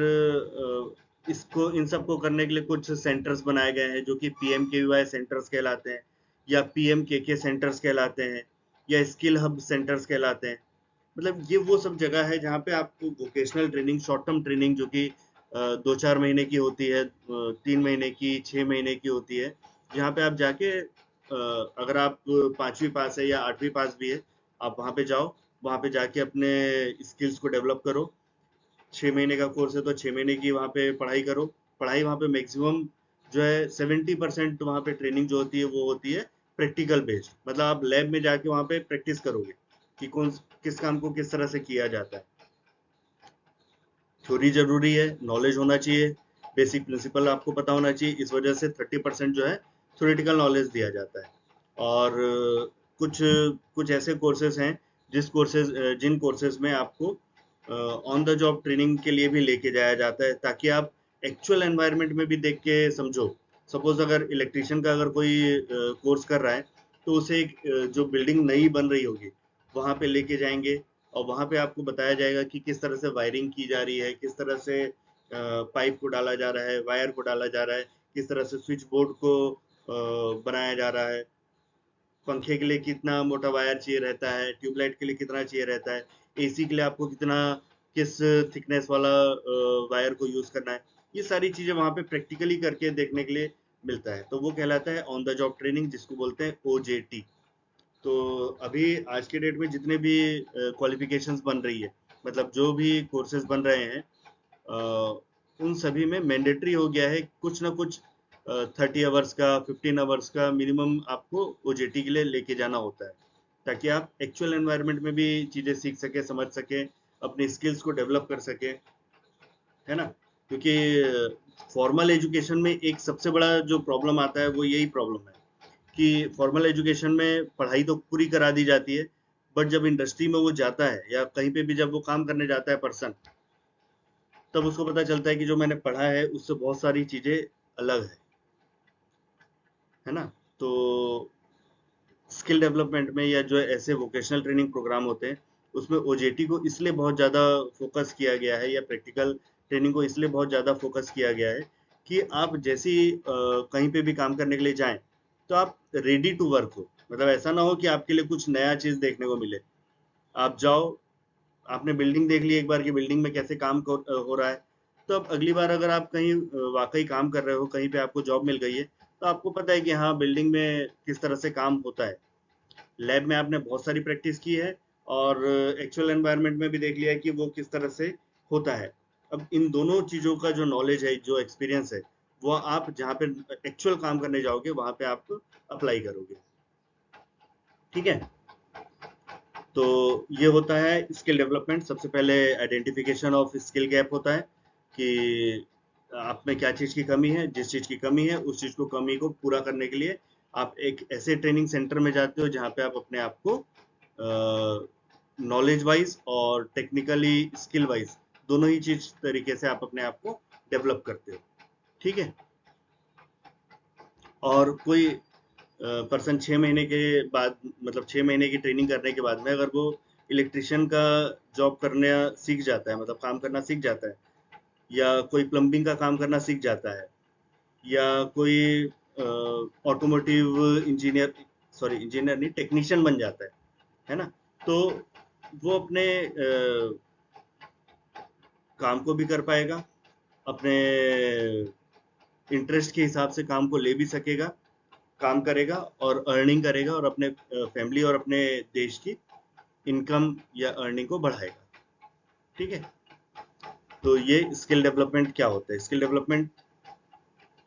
इसको, इन सबको करने के लिए कुछ सेंटर्स बनाए गए हैं जो कि PMKVY सेंटर्स कहलाते हैं, या PMKK सेंटर्स कहलाते हैं, या स्किल हब सेंटर्स कहलाते हैं। मतलब ये वो सब जगह है जहाँ पे आपको vocational training, short term training जो कि 2-4 महीने की होती है, 3 महीने की, 6 महीने की होती है, जहाँ पे आप जाके अगर आप 5वीं पास है या 8वीं पास भी है, आप वहाँ पे जाओ, वहाँ पे जाके अपने स्किल्स को डेवलप करो। 6 महीने का कोर्स है तो 6 महीने की वहाँ पे पढ़ाई करो। पढ़ाई वहाँ पे मैक्सिमम जो है 70% वहाँ पे ट्रेनिंग जो होती है वो होती है प्रैक्टिकल बेस्ड। मतलब आप लैब में जाके वहाँ पे प्रैक्टिस करोगे कि किस काम को किस तरह से किया जाता है। थ्योरी जरूरी है, नॉलेज होना चाहिए, बेसिक प्रिंसिपल आपको पता होना चाहिए। इस वजह से 30% जो है थ्योरेटिकल नॉलेज दिया जाता है। और कुछ कुछ ऐसे कोर्सेज हैं जिन कोर्सेज में आपको ऑन द जॉब ट्रेनिंग के लिए भी लेके जाया जाता है, ताकि आप एक्चुअल एनवायरनमेंट में भी देख के समझो। सपोज अगर इलेक्ट्रिशियन का अगर कोई कोर्स कर रहा है, तो उसे एक जो बिल्डिंग नई बन रही होगी वहां पे लेके जाएंगे, और वहां पे आपको बताया जाएगा कि किस तरह से वायरिंग की जा रही है, किस तरह से पाइप को डाला जा रहा है, वायर को डाला जा रहा है, किस तरह से स्विच बोर्ड को बनाया जा रहा है, पंखे के लिए कितना मोटा वायर चाहिए रहता है, ट्यूबलाइट के लिए कितना चाहिए रहता है, एसी के लिए आपको कितना, किस थिकनेस वाला वायर को यूज करना है। ये सारी चीजें वहां पे प्रैक्टिकली करके देखने के लिए मिलता है, तो वो कहलाता है ऑन द जॉब ट्रेनिंग, जिसको बोलते हैं OJT। तो अभी आज के डेट में जितने भी क्वालिफिकेशंस बन रही है, मतलब जो भी कोर्सेज बन रहे हैं, उन सभी में मैंडेटरी हो गया है कुछ ना कुछ 30 आवर्स का, 15 आवर्स का मिनिमम आपको OJT के लिए लेके जाना होता है, ताकि आप एक्चुअल एनवायरनमेंट में भी चीजें सीख सके, समझ सके, अपनी स्किल्स को डेवलप कर सके, है ना। क्योंकि फॉर्मल एजुकेशन में एक सबसे बड़ा जो प्रॉब्लम आता है वो यही प्रॉब्लम है कि फॉर्मल एजुकेशन में पढ़ाई तो पूरी करा दी जाती है, बट जब इंडस्ट्री में वो जाता है या कहीं पे भी जब वो काम करने जाता है पर्सन, तब उसको पता चलता है कि जो मैंने पढ़ा है उससे बहुत सारी चीजें अलग है ना। तो स्किल डेवलपमेंट में या जो ऐसे वोकेशनल ट्रेनिंग प्रोग्राम होते हैं, उसमें OJT को इसलिए बहुत ज़्यादा फोकस किया गया है, या प्रैक्टिकल ट्रेनिंग को इसलिए बहुत ज़्यादा फोकस किया गया है कि आप जैसे ही कहीं पे भी काम करने के लिए जाएं तो आप रेडी टू वर्क हो। मतलब ऐसा ना हो कि आपके लिए कुछ नया चीज देखने को मिले। आप जाओ, आपने बिल्डिंग देख ली एक बार कि बिल्डिंग में कैसे काम हो रहा है, तो अब अगली बार अगर आप कहीं वाकई काम कर रहे हो, कहीं पे आपको जॉब मिल गई है, तो आपको पता है कि हाँ बिल्डिंग में किस तरह से काम होता है। लैब में आपने बहुत सारी प्रैक्टिस की है और एक्चुअल एनवायरनमेंट में भी देख लिया है कि वो किस तरह से होता है। अब इन दोनों चीज़ों का जो नॉलेज है, जो एक्सपीरियंस है, वो आप जहाँ पे एक्चुअल काम करने जाओगे वहाँ पे आप अप्लाई करोगे। ठीक है? तो ये होता है स्किल डेवलपमेंट। सबसे पहले आइडेंटिफिकेशन ऑफ स्किल गैप होता है कि आप में क्या चीज़ की कमी है। जिस चीज़ की कमी है उस चीज़ को कमी को पूरा करने के लिए आप एक ऐसे ट्रेनिंग सेंटर में जाते हो जहाँ पे आप अपने आप को नॉलेज वाइज और टेक्निकली स्किल वाइज दोनों ही चीज तरीके से आप अपने आप को डेवलप करते हो। ठीक है? और कोई पर्सन 6 महीने के बाद, मतलब 6 महीने की ट्रेनिंग करने के बाद में अगर वो इलेक्ट्रिशियन का जॉब करना सीख जाता है, मतलब काम करना सीख जाता है, या कोई प्लम्बिंग का काम करना सीख जाता है, या कोई ऑटोमोटिव इंजीनियर, सॉरी इंजीनियर नहीं, टेक्नीशियन बन जाता है ना? तो वो अपने काम को भी कर पाएगा, अपने इंटरेस्ट के हिसाब से काम को ले भी सकेगा, काम करेगा और अर्निंग करेगा और अपने फैमिली और अपने देश की इनकम या अर्निंग को बढ़ाएगा। ठीक है? तो ये स्किल डेवलपमेंट क्या होता है? स्किल डेवलपमेंट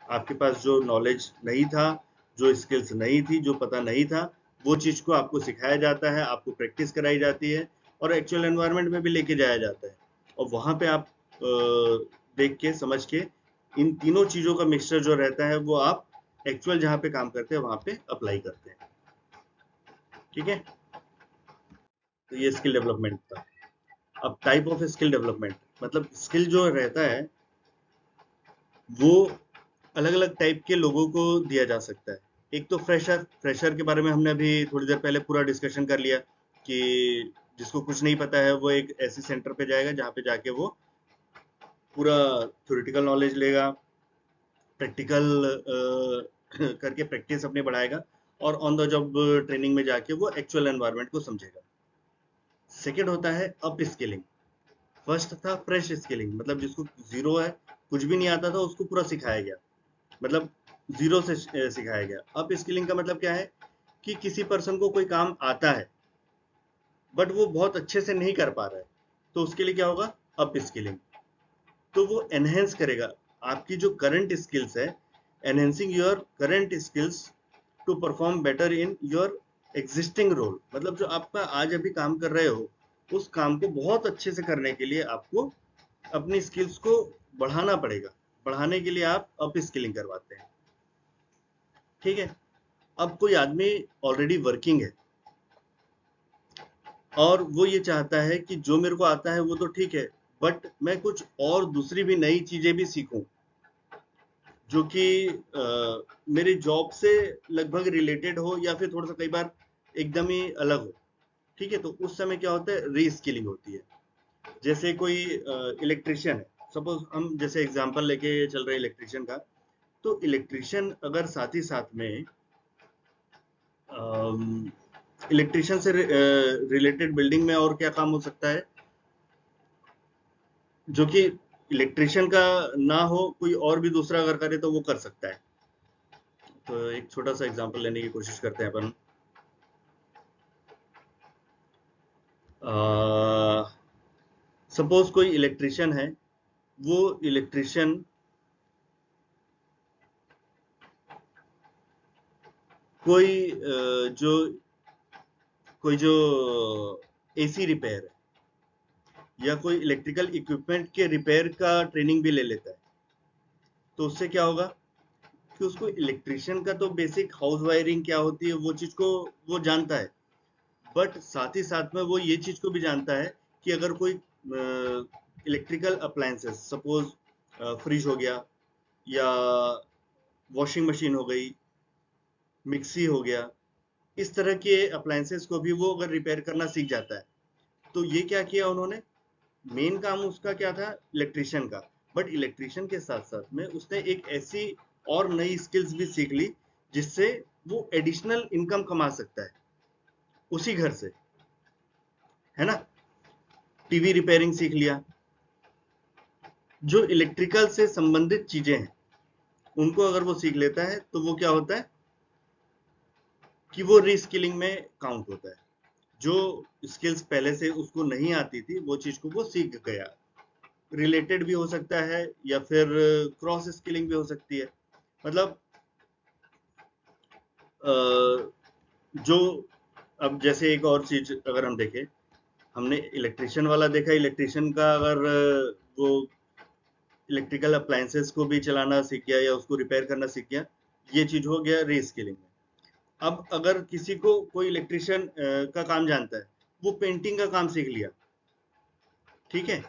आपके पास जो नॉलेज नहीं था, जो स्किल्स नहीं थी, जो पता नहीं था, वो चीज़ को आपको सिखाया जाता है, आपको प्रैक्टिस कराई जाती है और एक्चुअल एनवायरनमेंट में भी लेके जाया जाता है। और वहाँ पे आप देख के, समझ के, इन तीनों चीज़ों का मिक्सचर जो रहता है वो आप एक्चुअल जहाँ पे काम करते हैं वहाँ पे अप्लाई करते हैं। ठीक है? तो ये स्किल डेवलपमेंट था। अब टाइप ऑफ स्किल डेवलपमेंट, मतलब स्किल जो रहता है वो अलग अलग टाइप के लोगों को दिया जा सकता है। एक तो फ्रेशर के बारे में हमने अभी थोड़ी देर पहले पूरा डिस्कशन कर लिया कि जिसको कुछ नहीं पता है वो एक ऐसे सेंटर पे जाएगा जहाँ पे जाके वो पूरा थ्योरेटिकल नॉलेज लेगा, प्रैक्टिकल करके प्रैक्टिस अपने बढ़ाएगा और ऑन द जॉब ट्रेनिंग में जाके वो एक्चुअल एनवायरनमेंट को समझेगा। सेकेंड होता है अप स्किलिंग। फर्स्ट था फ्रेश स्किलिंग, मतलब जिसको जीरो है, कुछ भी नहीं आता था, उसको पूरा सिखाया गया, मतलब जीरो से सिखाया गया। अप स्किलिंग का मतलब क्या है कि किसी पर्सन को कोई काम आता है बट वो बहुत अच्छे से नहीं कर पा रहा है, तो उसके लिए क्या होगा? Upskilling. तो वो एनहेंस करेगा आपकी जो करंट स्किल्स है, enhancing your current skills to perform better in your existing role. मतलब जो आपका आज अभी काम कर रहे हो उस काम को बहुत अच्छे से करने के लिए आपको अपनी स्किल्स को बढ़ाना पड़ेगा। बढ़ाने के लिए आप अप स्किलिंग करवाते हैं। ठीक है? अब कोई आदमी ऑलरेडी वर्किंग है और वो ये चाहता है कि जो मेरे को आता है वो तो ठीक है, बट मैं कुछ और दूसरी भी नई चीजें भी सीखूं जो कि मेरी जॉब से लगभग रिलेटेड हो या फिर थोड़ा सा कई बार एकदम ही अलग हो। ठीक है? तो उस समय क्या होता है? रीस्किलिंग होती है। जैसे कोई इलेक्ट्रिशियन है, सपोज हम जैसे एग्जांपल लेके चल रहे हैं इलेक्ट्रिशियन का, तो इलेक्ट्रिशियन अगर साथ ही साथ में इलेक्ट्रिशियन से रिलेटेड बिल्डिंग में और क्या काम हो सकता है जो कि इलेक्ट्रिशियन का ना हो, कोई और भी दूसरा अगर करे तो वो कर सकता है। तो एक छोटा सा एग्जांपल लेने की कोशिश करते हैं अपन। सपोज कोई इलेक्ट्रिशियन है, वो इलेक्ट्रिशियन कोई जो कोई जो एसी रिपेयर है या कोई इलेक्ट्रिकल इक्विपमेंट के रिपेयर का ट्रेनिंग भी ले लेता है, तो उससे क्या होगा कि उसको इलेक्ट्रिशियन का तो बेसिक हाउस वायरिंग क्या होती है वो चीज को वो जानता है, बट साथ ही साथ में वो ये चीज को भी जानता है कि अगर कोई इलेक्ट्रिकल अप्लायंसेस, सपोज फ्रिज हो गया या वॉशिंग मशीन हो गई, मिक्सी हो गया, इस तरह के अप्लायंसेस को भी वो अगर रिपेयर करना सीख जाता है, तो ये क्या किया उन्होंने? मेन काम उसका क्या था? इलेक्ट्रिशियन का। बट इलेक्ट्रिशियन के साथ साथ में उसने एक ऐसी और नई स्किल्स भी सीख ली जिससे वो एडिशनल इनकम कमा सकता है उसी घर से, है ना। टीवी रिपेयरिंग सीख लिया। जो इलेक्ट्रिकल से संबंधित चीजें हैं उनको अगर वो सीख लेता है तो वो क्या होता है कि वो रीस्किलिंग में काउंट होता है। जो स्किल्स पहले से उसको नहीं आती थी वो चीज को वो सीख गया। रिलेटेड भी हो सकता है या फिर क्रॉस स्किलिंग भी हो सकती है। मतलब जो अब जैसे एक और चीज अगर हम देखें, हमने इलेक्ट्रिशियन वाला देखा, इलेक्ट्रिशियन का अगर वो इलेक्ट्रिकल अप्लायंसेस को भी चलाना सीख गया या उसको रिपेयर करना सीख गया, ये चीज हो गया रीस्किलिंग में। अब अगर किसी को कोई इलेक्ट्रिशियन का काम जानता है, वो पेंटिंग का काम सीख लिया, ठीक है।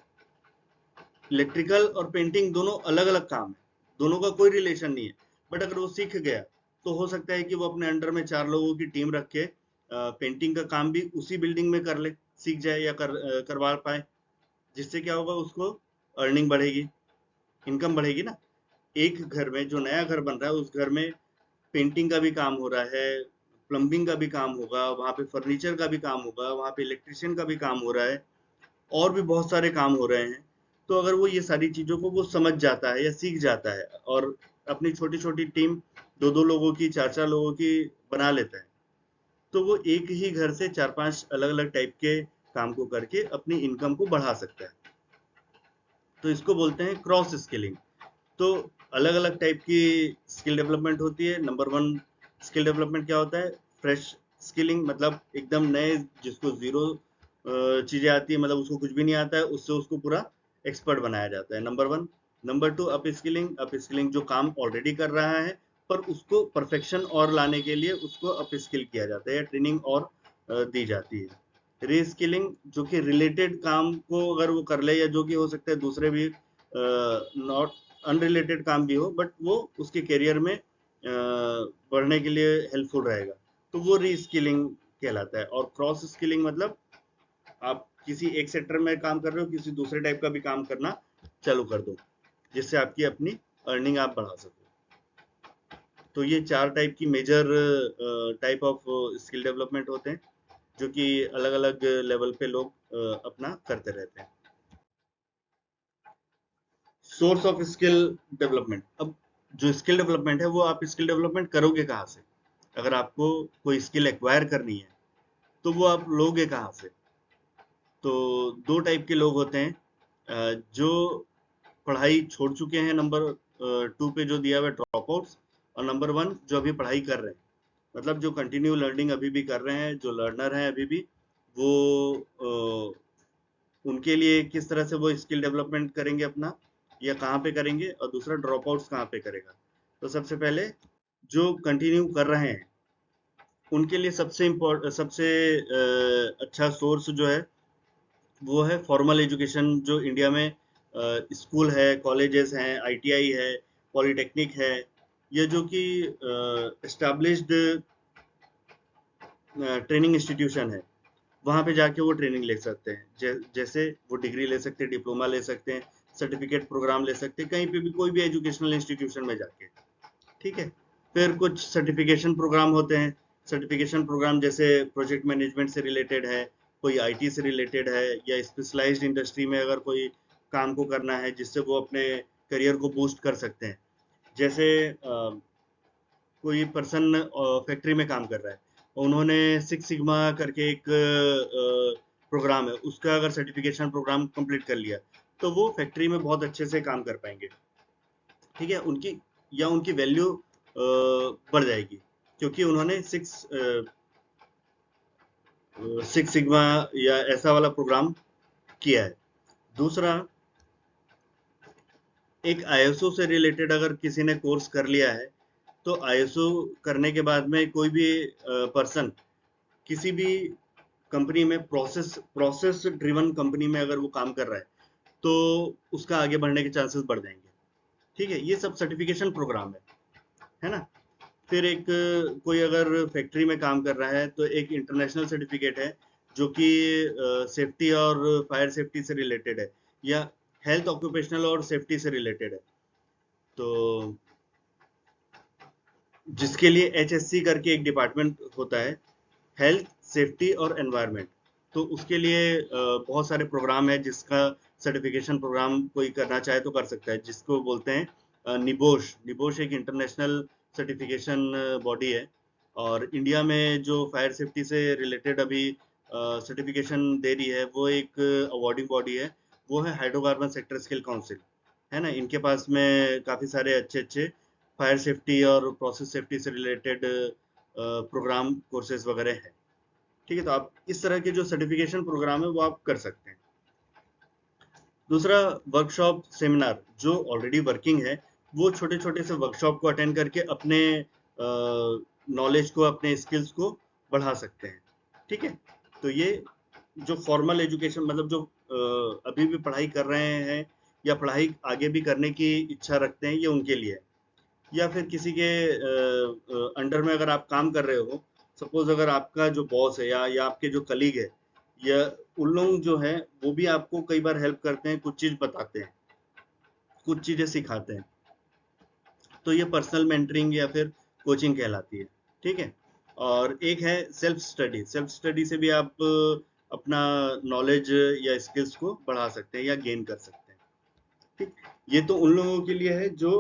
इलेक्ट्रिकल और पेंटिंग दोनों अलग अलग काम है, दोनों का कोई रिलेशन नहीं है, बट अगर वो सीख गया तो हो सकता है कि वो अपने अंडर में 4 लोगों की टीम रख के पेंटिंग का काम भी उसी बिल्डिंग में कर ले, सीख जाए या करवा पाए, जिससे क्या होगा, उसको अर्निंग बढ़ेगी, इनकम बढ़ेगी ना। एक घर में जो नया घर बन रहा है उस घर में पेंटिंग का भी काम हो रहा है, प्लम्बिंग का भी काम होगा, वहाँ पे फर्नीचर का भी काम होगा, वहाँ पे इलेक्ट्रिशियन का भी काम हो रहा है, और भी बहुत सारे काम हो रहे हैं। तो अगर वो ये सारी चीज़ों को वो समझ जाता है या सीख जाता है और अपनी छोटी-छोटी टीम 2-2 लोगों की, 4-4 लोगों की बना लेता है, तो वो एक ही घर से 4-5 अलग-अलग टाइप के काम को करके अपनी इनकम को बढ़ा सकता है। तो इसको बोलते हैं क्रॉस स्किलिंग। तो अलग-अलग टाइप की स्किल डेवलपमेंट होती है। नंबर 1 स्किल डेवलपमेंट क्या होता है? फ्रेश स्किलिंग, मतलब एकदम नए, जिसको ज़ीरो चीज़ें आती है, मतलब उसको कुछ भी नहीं आता है, उससे उसको पूरा एक्सपर्ट बनाया जाता है, number 1। Number 2 up skilling. Up skilling जो काम ऑलरेडी कर रहा है पर उसको परफेक्शन और लाने के लिए उसको अप स्किल किया जाता है या ट्रेनिंग और दी जाती है। रीस्किलिंग जो कि रिलेटेड काम को अगर वो कर ले, या जो कि हो सकता है दूसरे भी नॉट अनरिलेटेड काम भी हो, बट वो उसके करियर में बढ़ने के लिए हेल्पफुल रहेगा, तो वो रीस्किलिंग कहलाता है। और क्रॉस स्किलिंग मतलब आप किसी एक सेक्टर में काम कर रहे हो, किसी दूसरे टाइप का भी काम करना चालू कर दो, जिससे आपकी अपनी अर्निंग आप बढ़ा सको। तो ये 4 टाइप की major type of skill development होते हैं, जो कि अलग-अलग लेवल पे लोग अपना करते रहते हैं। Source of skill development. अब जो स्किल डेवलपमेंट है वो आप स्किल डेवलपमेंट करोगे कहाँ से? अगर आपको कोई स्किल एक्वायर करनी है तो वो आप लोगे कहाँ से? तो 2 टाइप के लोग होते हैं, जो पढ़ाई छोड़ चुके हैं, नंबर 2 पे जो दिया हुआ है ड्रॉप आउट्स, और नंबर 1 जो अभी पढ़ाई कर रहे हैं, मतलब जो कंटिन्यू लर्निंग अभी भी कर रहे हैं, जो लर्नर हैं अभी भी, वो उनके लिए किस तरह से वो स्किल डेवलपमेंट करेंगे अपना, या कहाँ पे करेंगे, और दूसरा ड्रॉप आउट्स कहाँ पे करेगा। तो सबसे पहले जो कंटिन्यू कर रहे हैं उनके लिए सबसे अच्छा सोर्स जो है वो है फॉर्मल एजुकेशन। जो इंडिया में स्कूल है, कॉलेजेस हैं, आईटीआई है, पॉलिटेक्निक है, ये जो कि एस्टैब्लिश्ड ट्रेनिंग इंस्टीट्यूशन है, वहाँ पे जाके वो ट्रेनिंग ले सकते हैं। जैसे वो डिग्री ले सकते हैं, डिप्लोमा ले सकते हैं, सर्टिफिकेट प्रोग्राम ले सकते हैं, कहीं पे भी कोई भी एजुकेशनल इंस्टीट्यूशन में जाके, ठीक है। फिर कुछ सर्टिफिकेशन प्रोग्राम होते हैं। सर्टिफिकेशन प्रोग्राम जैसे प्रोजेक्ट मैनेजमेंट से रिलेटेड है, कोई आईटी से रिलेटेड है, या स्पेशलाइज्ड इंडस्ट्री में अगर कोई काम को करना है जिससे वो अपने करियर को बूस्ट कर सकते हैं। जैसे कोई पर्सन फैक्ट्री में काम कर रहा है, उन्होंने सिक्स सिग्मा करके एक प्रोग्राम है, उसका अगर सर्टिफिकेशन प्रोग्राम कंप्लीट कर लिया तो वो फैक्ट्री में बहुत अच्छे से काम कर पाएंगे, ठीक है। उनकी वैल्यू बढ़ जाएगी, क्योंकि उन्होंने सिक्स सिग्मा या ऐसा वाला प्रोग्राम किया है। दूसरा, एक आईएसओ से रिलेटेड अगर किसी ने कोर्स कर लिया है, तो आईएसओ करने के बाद में कोई भी पर्सन किसी भी कंपनी में प्रोसेस ड्रिवन कंपनी में अगर वो काम कर रहा है तो उसका आगे बढ़ने के चांसेस बढ़ जाएंगे, ठीक है। ये सब सर्टिफिकेशन प्रोग्राम है ना। फिर एक कोई अगर फैक्ट्री में काम कर रहा है तो एक इंटरनेशनल सर्टिफिकेट है जो कि सेफ्टी और फायर सेफ्टी से रिलेटेड है, या हेल्थ, ऑक्यूपेशनल और सेफ्टी से रिलेटेड है। तो जिसके लिए HSC करके एक डिपार्टमेंट होता है, हेल्थ, सेफ्टी और एनवायरनमेंट। तो उसके लिए बहुत सारे प्रोग्राम है, जिसका सर्टिफिकेशन प्रोग्राम कोई करना चाहे तो कर सकता है, जिसको बोलते हैं निबोश। निबोश एक इंटरनेशनल सर्टिफिकेशन बॉडी है, और इंडिया में जो फायर सेफ्टी से रिलेटेड अभी सर्टिफिकेशन दे रही है, वो एक अवॉर्डिंग बॉडी है, वो है हाइड्रोकार्बन सेक्टर स्किल काउंसिल, है ना। इनके पास में काफ़ी सारे अच्छे अच्छे फायर सेफ्टी और प्रोसेस सेफ्टी से रिलेटेड प्रोग्राम कोर्सेज वगैरह हैं। ठीक है, तो आप इस तरह के जो सर्टिफिकेशन प्रोग्राम है वो आप कर सकते हैं। दूसरा, वर्कशॉप सेमिनार, जो ऑलरेडी वर्किंग है वो छोटे छोटे से वर्कशॉप को अटेंड करके अपने नॉलेज को, अपने स्किल्स को बढ़ा सकते हैं। ठीक है, तो ये जो फॉर्मल एजुकेशन, मतलब जो अभी भी पढ़ाई कर रहे हैं या पढ़ाई आगे भी करने की इच्छा रखते हैं, ये उनके लिए है। या फिर किसी के अंडर में अगर आप काम कर रहे हो, सपोज अगर आपका जो बॉस है या आपके जो कलीग है, या उन लोग जो है वो भी आपको कई बार हेल्प करते हैं, कुछ चीज बताते हैं, कुछ चीजें सिखाते हैं, तो ये पर्सनल मेंटरिंग या फिर कोचिंग कहलाती है। ठीक है, और एक है सेल्फ स्टडी। सेल्फ स्टडी से भी आप अपना नॉलेज या स्किल्स को बढ़ा सकते हैं या गेन कर सकते हैं। ठीक, ये तो उन लोगों के लिए है जो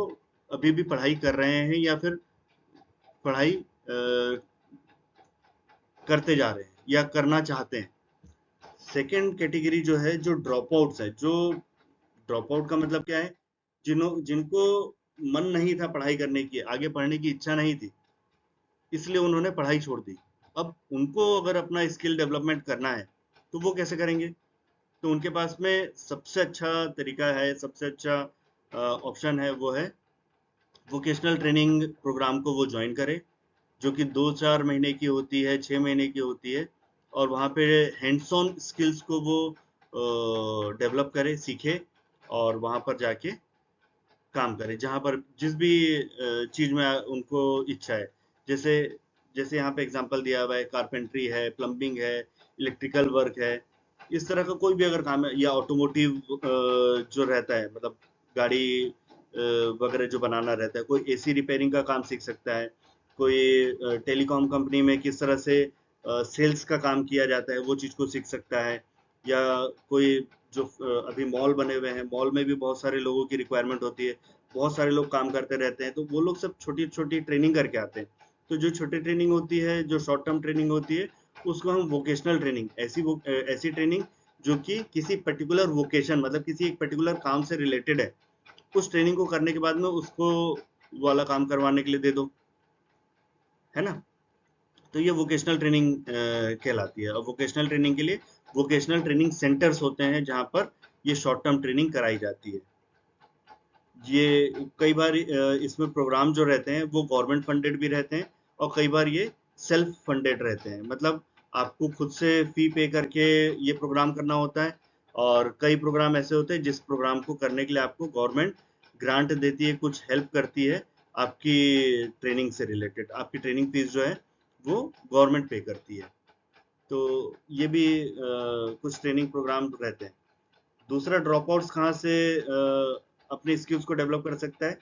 अभी भी पढ़ाई कर रहे हैं या फिर पढ़ाई करते जा रहे हैं या करना चाहते हैं। सेकेंड कैटेगरी जो है, जो ड्रॉप आउट्स है। जो ड्रॉप आउट का मतलब क्या है, जिनको मन नहीं था पढ़ाई करने की, आगे पढ़ने की इच्छा नहीं थी, इसलिए उन्होंने पढ़ाई छोड़ दी। अब उनको अगर अपना स्किल डेवलपमेंट करना है तो वो कैसे करेंगे? तो उनके पास में सबसे अच्छा तरीका है, सबसे अच्छा ऑप्शन है, वो है वोकेशनल ट्रेनिंग प्रोग्राम को वो ज्वाइन करे, जो कि 2-4 महीने की होती है, 6 महीने की होती है, और वहाँ पे हैंड्स ऑन स्किल्स को वो डेवलप करे, सीखे, और वहाँ पर जाके काम करे, जहाँ पर जिस भी चीज़ में उनको इच्छा है। जैसे जैसे यहाँ पे एग्जांपल दिया हुआ है, कारपेंट्री है, प्लम्बिंग है, इलेक्ट्रिकल वर्क है, इस तरह का कोई भी अगर काम है, या ऑटोमोटिव जो रहता है, मतलब गाड़ी वगैरह जो बनाना रहता है, कोई एसी रिपेयरिंग का काम सीख सकता है, कोई टेलीकॉम कंपनी में किस तरह से सेल्स का काम किया जाता है, वो चीज़ को सीख सकता है। या कोई जो अभी मॉल बने हुए हैं, मॉल में भी बहुत सारे लोगों की रिक्वायरमेंट होती है, बहुत सारे लोग काम करते रहते हैं, तो वो लोग सब छोटी छोटी ट्रेनिंग करके आते हैं। तो जो छोटी ट्रेनिंग होती है, जो शॉर्ट टर्म ट्रेनिंग होती है, उसको हम वोकेशनल ट्रेनिंग, ऐसी ट्रेनिंग जो कि किसी पर्टिकुलर वोकेशन, मतलब किसी एक पर्टिकुलर काम से रिलेटेड है, उस ट्रेनिंग को करने के बाद में उसको वाला काम करवाने के लिए दे दो, है ना। तो ये वोकेशनल ट्रेनिंग कहलाती है। और वोकेशनल ट्रेनिंग के लिए वोकेशनल ट्रेनिंग सेंटर्स होते हैं, जहाँ पर ये शॉर्ट टर्म ट्रेनिंग कराई जाती है। ये कई बार इसमें प्रोग्राम जो रहते हैं वो गवर्नमेंट फंडेड भी रहते हैं, और कई बार ये सेल्फ फंडेड रहते हैं, मतलब आपको खुद से फी पे करके ये प्रोग्राम करना होता है। और कई प्रोग्राम ऐसे होते हैं जिस प्रोग्राम को करने के लिए आपको गवर्नमेंट ग्रांट देती है, कुछ हेल्प करती है, आपकी ट्रेनिंग से रिलेटेड आपकी ट्रेनिंग फीस जो है वो गवर्नमेंट पे करती है। तो ये भी कुछ ट्रेनिंग प्रोग्राम रहते हैं। दूसरा, ड्रॉप आउट्स कहाँ से अपने स्किल्स को डेवलप कर सकता है,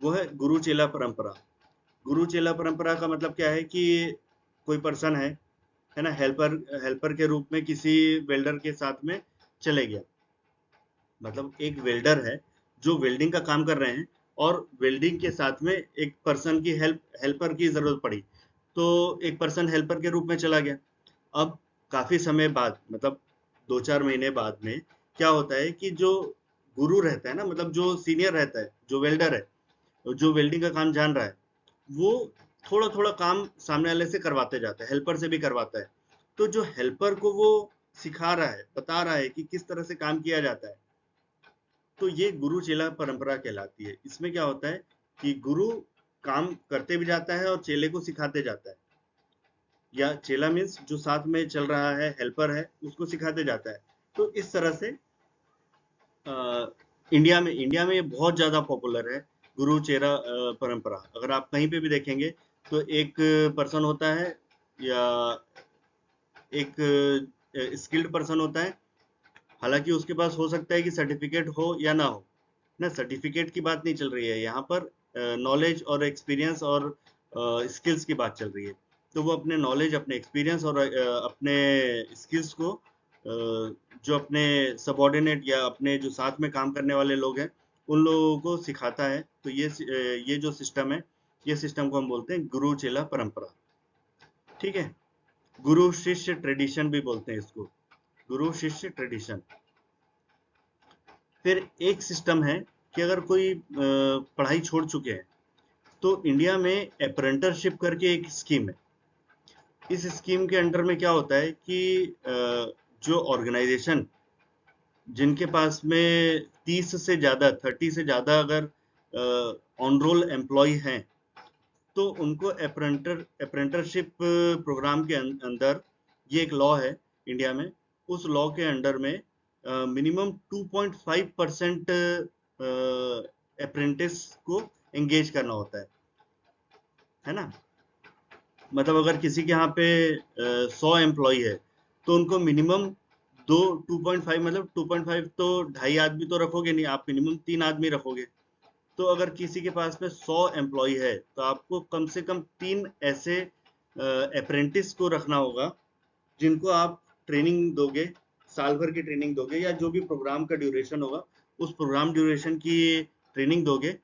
वो है गुरु चेला परंपरा। गुरु चेला परंपरा का मतलब क्या है कि कोई पर्सन है ना, हेल्पर हेल्पर के रूप में किसी वेल्डर के साथ में चले गया। मतलब एक वेल्डर है जो वेल्डिंग का काम कर रहे हैं, और वेल्डिंग के साथ में एक पर्सन की हेल्पर की जरूरत पड़ी, तो एक पर्सन हेल्पर के रूप में चला गया। अब काफी समय बाद, मतलब 2-4 महीने बाद में क्या होता है कि जो गुरु रहता है ना, मतलब जो सीनियर रहता है, जो वेल्डर है, जो वेल्डिंग का काम जान रहा है, वो थोड़ा थोड़ा काम सामने वाले से करवाते जाता है, हेल्पर से भी करवाता है। तो जो हेल्पर को वो सिखा रहा है, बता रहा है कि किस तरह से काम किया जाता है, तो ये गुरु चेला परंपरा कहलाती है। इसमें क्या होता है कि गुरु काम करते भी जाता है और चेले को सिखाते जाता है, या चेला मीन्स जो साथ में चल रहा है, हेल्पर है, उसको सिखाते जाता है। तो इस तरह से इंडिया में ये बहुत ज्यादा पॉपुलर है, गुरु चेला परंपरा। अगर आप कहीं पे भी देखेंगे तो एक पर्सन होता है, या एक स्किल्ड पर्सन होता है, हालांकि उसके पास हो सकता है कि सर्टिफिकेट हो या ना हो ना, सर्टिफिकेट की बात नहीं चल रही है यहाँ पर, नॉलेज और एक्सपीरियंस और स्किल्स की बात चल रही है। तो वो अपने नॉलेज, अपने एक्सपीरियंस और अपने स्किल्स को जो अपने सबॉर्डिनेट या अपने जो साथ में काम करने वाले लोग हैं उन लोगों को सिखाता है। तो ये जो सिस्टम है, ये सिस्टम को हम बोलते हैं गुरु चेला परंपरा। ठीक है, गुरु शिष्य ट्रेडिशन भी बोलते हैं इसको, गुरु शिष्य ट्रेडिशन। फिर एक सिस्टम है कि अगर कोई पढ़ाई छोड़ चुके हैं तो इंडिया में अप्रेंटिसशिप करके एक स्कीम है। इस स्कीम के अंडर में क्या होता है कि जो ऑर्गेनाइजेशन जिनके पास में 30 से ज़्यादा 30 से ज़्यादा अगर ऑन रोल एम्प्लॉय हैं तो उनको अप्रेंटिसशिप प्रोग्राम के अंदर, ये एक लॉ है इंडिया में, उस लॉ के अंडर में मिनिमम 2.5% अप्रेंटिस को एंगेज करना होता है ना। मतलब अगर किसी के यहाँ पे 100 एम्प्लॉय है तो उनको मिनिमम 2.5 मतलब 2.5 तो 2.5 आदमी तो रखोगे नहीं आप, मिनिमम 3 आदमी रखोगे। तो अगर किसी के पास में 100 एम्प्लॉय है तो आपको कम से कम 3 ऐसे अप्रेंटिस को रखना होगा जिनको आप ट्रेनिंग दोगे, साल भर की ट्रेनिंग दोगे या जो भी प्रोग्राम का ड्यूरेशन होगा उस प्रोग्राम ड्यूरेशन की ट्रेनिंग दोगे,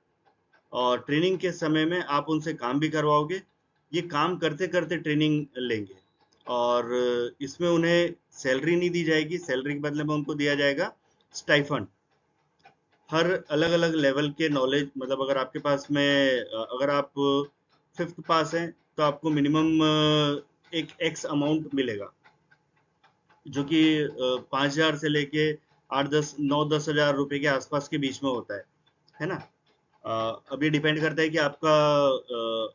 और ट्रेनिंग के समय में आप उनसे काम भी करवाओगे। ये काम करते करते ट्रेनिंग लेंगे और इसमें उन्हें सैलरी नहीं दी जाएगी, सैलरी के बदले में उनको दिया जाएगा स्टाइफंड। हर अलग अलग लेवल के नॉलेज, मतलब अगर आपके पास में अगर आप 5th पास हैं तो आपको मिनिमम एक एक्स अमाउंट मिलेगा जो कि 5,000 से लेके 8-10 9-10 हज़ार रुपए के आसपास के बीच में होता है ना। अब ये डिपेंड करता है कि आपका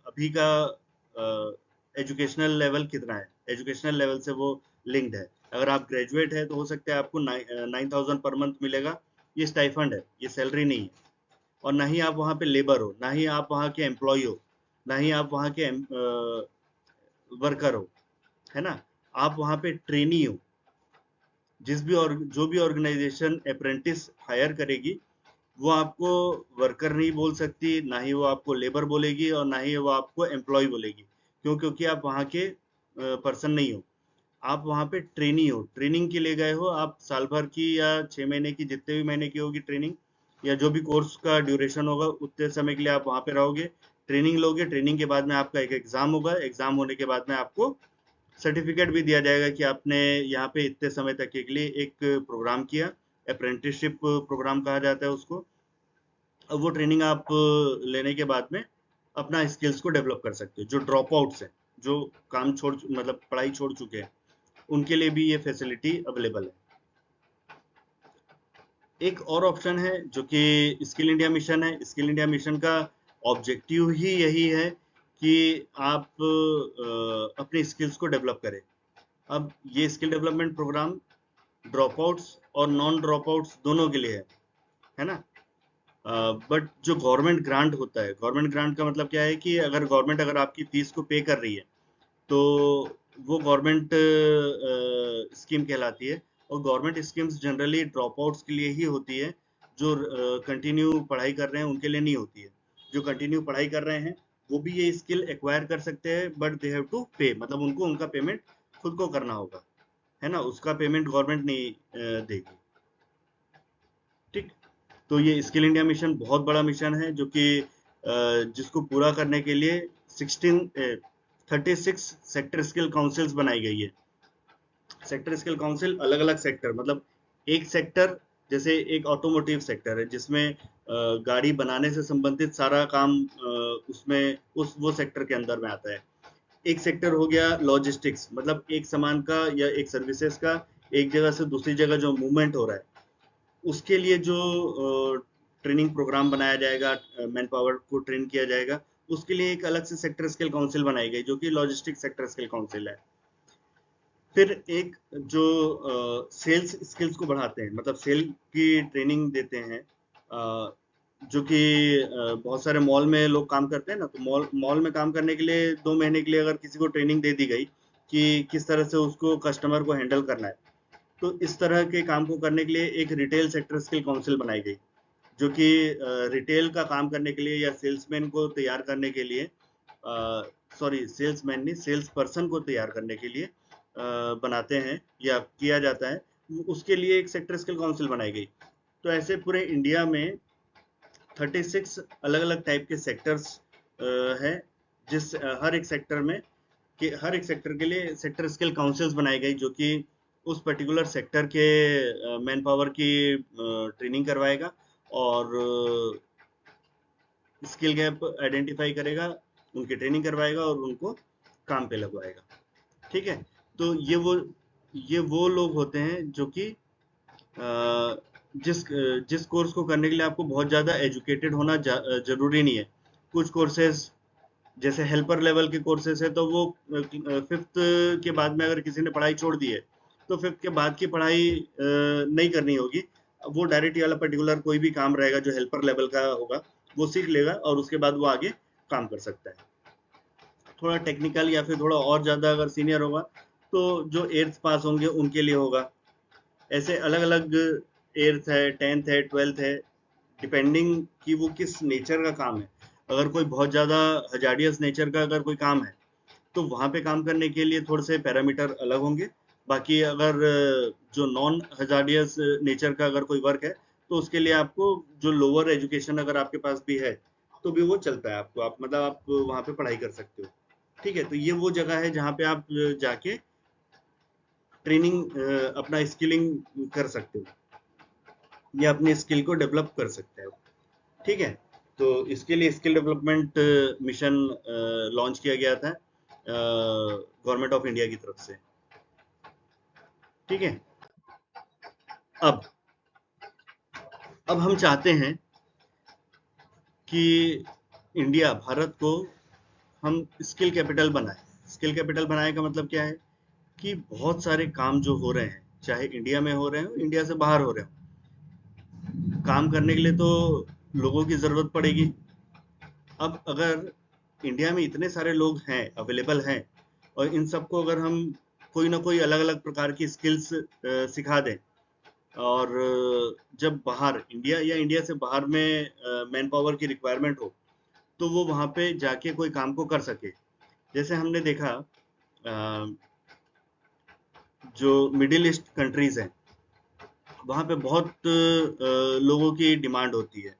अभी का एजुकेशनल लेवल कितना है, एजुकेशनल लेवल से वो लिंक्ड है। अगर आप ग्रेजुएट है तो हो सकता है आपको 9,000 पर मंथ मिलेगा, ये स्टाइफंड है, ये सैलरी नहीं है। और ना ही आप वहाँ पे लेबर हो, ना ही आप वहाँ के एम्प्लॉय हो, ना ही आप वहाँ के वर्कर हो, है ना। आप वहाँ पे ट्रेनी हो। जो भी ऑर्गेनाइजेशन अप्रेंटिस हायर करेगी वो आपको वर्कर नहीं बोल सकती, ना ही वो आपको लेबर बोलेगी और ना ही वो आपको एम्प्लॉय बोलेगी। क्योंकि आप वहाँ के पर्सन नहीं हो, आप वहाँ पे ट्रेनी हो, ट्रेनिंग के लिए गए हो। आप साल भर की या 6 महीने की, जितने भी महीने की होगी ट्रेनिंग, या जो भी कोर्स का ड्यूरेशन होगा उतने समय के लिए आप वहाँ पे रहोगे, ट्रेनिंग लोगे। ट्रेनिंग के बाद में आपका एक एग्जाम होगा, एग्जाम होने के बाद में आपको सर्टिफिकेट भी दिया जाएगा कि आपने यहाँ पे इतने समय तक के लिए एक प्रोग्राम किया, अप्रेंटिसशिप प्रोग्राम कहा जाता है उसको। अब वो ट्रेनिंग आप लेने के बाद में अपना स्किल्स को डेवलप कर सकते हो। जो ड्रॉप आउट्स हैं, जो काम छोड़ मतलब पढ़ाई छोड़ चुके हैं, उनके लिए भी ये फैसिलिटी अवेलेबल है। एक और ऑप्शन है जो कि स्किल इंडिया मिशन है। स्किल इंडिया मिशन का ऑब्जेक्टिव ही यही है कि आप अपने स्किल्स को डेवलप करें। अब ये skill development program dropouts और नॉन ड्रॉप आउट्स दोनों के लिए है ना। बट जो गवर्नमेंट ग्रांट होता है, गवर्नमेंट ग्रांट का मतलब क्या है कि अगर गवर्नमेंट अगर आपकी फीस को पे कर रही है तो वो गवर्नमेंट स्कीम कहलाती है। और government schemes generally drop outs के लिए ही होती है, जो कंटिन्यू पढ़ाई कर रहे हैं उनके लिए नहीं होती है। जो कंटिन्यू पढ़ाई कर रहे हैं वो भी ये स्किल एक्वायर कर सकते हैं, बट दे हैव टू पे, मतलब उनको उनका पेमेंट खुद को करना होगा, है ना। उसका पेमेंट गवर्नमेंट नहीं देगी। ठीक, तो ये स्किल इंडिया मिशन बहुत बड़ा मिशन है जो कि जिसको पूरा करने के लिए 36 सेक्टर स्किल काउंसिल्स बनाई गई है। सेक्टर स्किल काउंसिल अलग अलग सेक्टर, मतलब एक सेक्टर जैसे एक ऑटोमोटिव सेक्टर है जिसमें गाड़ी बनाने से संबंधित सारा काम उसमें वो सेक्टर के अंदर में आता है। एक सेक्टर हो गया लॉजिस्टिक्स, मतलब एक सामान का या एक सर्विसेज का एक जगह से दूसरी जगह जो मूवमेंट हो रहा है उसके लिए जो ट्रेनिंग प्रोग्राम बनाया जाएगा, मैन पावर को ट्रेन किया जाएगा, उसके लिए एक अलग से सेक्टर स्किल काउंसिल बनाई गई जो कि लॉजिस्टिक सेक्टर स्किल काउंसिल है। फिर एक जो सेल्स स्किल्स को बढ़ाते हैं, मतलब सेल की ट्रेनिंग देते हैं, जो कि बहुत सारे मॉल में लोग काम करते हैं ना, तो मॉल में काम करने के लिए 2 महीने के लिए अगर किसी को ट्रेनिंग दे दी गई कि किस तरह से उसको कस्टमर को हैंडल करना है, तो इस तरह के काम को करने के लिए एक रिटेल सेक्टर स्किल काउंसिल बनाई गई, जो कि रिटेल का काम करने के लिए या सेल्समैन को तैयार करने के लिए, सॉरी सेल्समैन नहीं, सेल्स पर्सन को तैयार करने के लिए बनाते हैं या किया जाता है, उसके लिए एक सेक्टर स्किल काउंसिल बनाई गई। तो ऐसे पूरे इंडिया में 36 अलग अलग टाइप के सेक्टर्स हैं, जिस हर एक सेक्टर में हर एक सेक्टर के लिए सेक्टर स्किल काउंसिल्स बनाई गई, जो कि उस पर्टिकुलर सेक्टर के मैन पावर की ट्रेनिंग करवाएगा और स्किल गैप आइडेंटिफाई करेगा, उनकी ट्रेनिंग करवाएगा और उनको काम पे लगवाएगा। ठीक है, तो ये वो लोग होते हैं जो कि जिस कोर्स को करने के लिए आपको बहुत ज़्यादा एजुकेटेड होना जरूरी नहीं है। कुछ कोर्सेज जैसे हेल्पर लेवल के कोर्सेज है, तो वो फिफ्थ के बाद में अगर किसी ने पढ़ाई छोड़ दी है तो फिफ्थ के बाद की पढ़ाई नहीं करनी होगी, वो डायरेक्ट ये वाला पर्टिकुलर कोई भी काम रहेगा जो हेल्पर लेवल का होगा वो सीख लेगा और उसके बाद वो आगे काम कर सकता है। थोड़ा टेक्निकल या फिर थोड़ा और ज़्यादा अगर सीनियर होगा तो जो 8th पास होंगे उनके लिए होगा। ऐसे अलग अलग 8th है, 10th है, 12th है, डिपेंडिंग कि वो किस नेचर का काम है। अगर कोई बहुत ज़्यादा हजारियस नेचर का अगर कोई काम है तो वहाँ पे काम करने के लिए थोड़े से पैरामीटर अलग होंगे। बाकी अगर जो नॉन हजारियस नेचर का अगर कोई वर्क है तो उसके लिए आपको जो लोअर एजुकेशन अगर आपके पास भी है तो भी वो चलता है, आपको आप मतलब आप वहाँ पे पढ़ाई कर सकते हो। ठीक है, तो ये वो जगह है जहाँ पे आप जाके ट्रेनिंग अपना स्किलिंग कर सकते हो या अपनी स्किल को डेवलप कर सकते हो। ठीक है, तो इसके लिए स्किल डेवलपमेंट मिशन लॉन्च किया गया था गवर्नमेंट ऑफ इंडिया की तरफ से। ठीक है, अब हम चाहते हैं कि इंडिया भारत को हम स्किल कैपिटल बनाए। स्किल कैपिटल बनाए का मतलब क्या है कि बहुत सारे काम जो हो रहे हैं, चाहे इंडिया में हो रहे हो, इंडिया से बाहर हो रहे हो, काम करने के लिए तो लोगों की जरूरत पड़ेगी। अब अगर इंडिया में इतने सारे लोग हैं, अवेलेबल हैं, और इन सबको अगर हम कोई ना कोई अलग अलग प्रकार की स्किल्स सिखा दें, और जब बाहर इंडिया या इंडिया से बाहर में मैन पावर की रिक्वायरमेंट हो तो वो वहाँ पे जाके कोई काम को कर सके। जैसे हमने देखा जो मिडिल ईस्ट कंट्रीज हैं वहाँ पे बहुत लोगों की डिमांड होती है,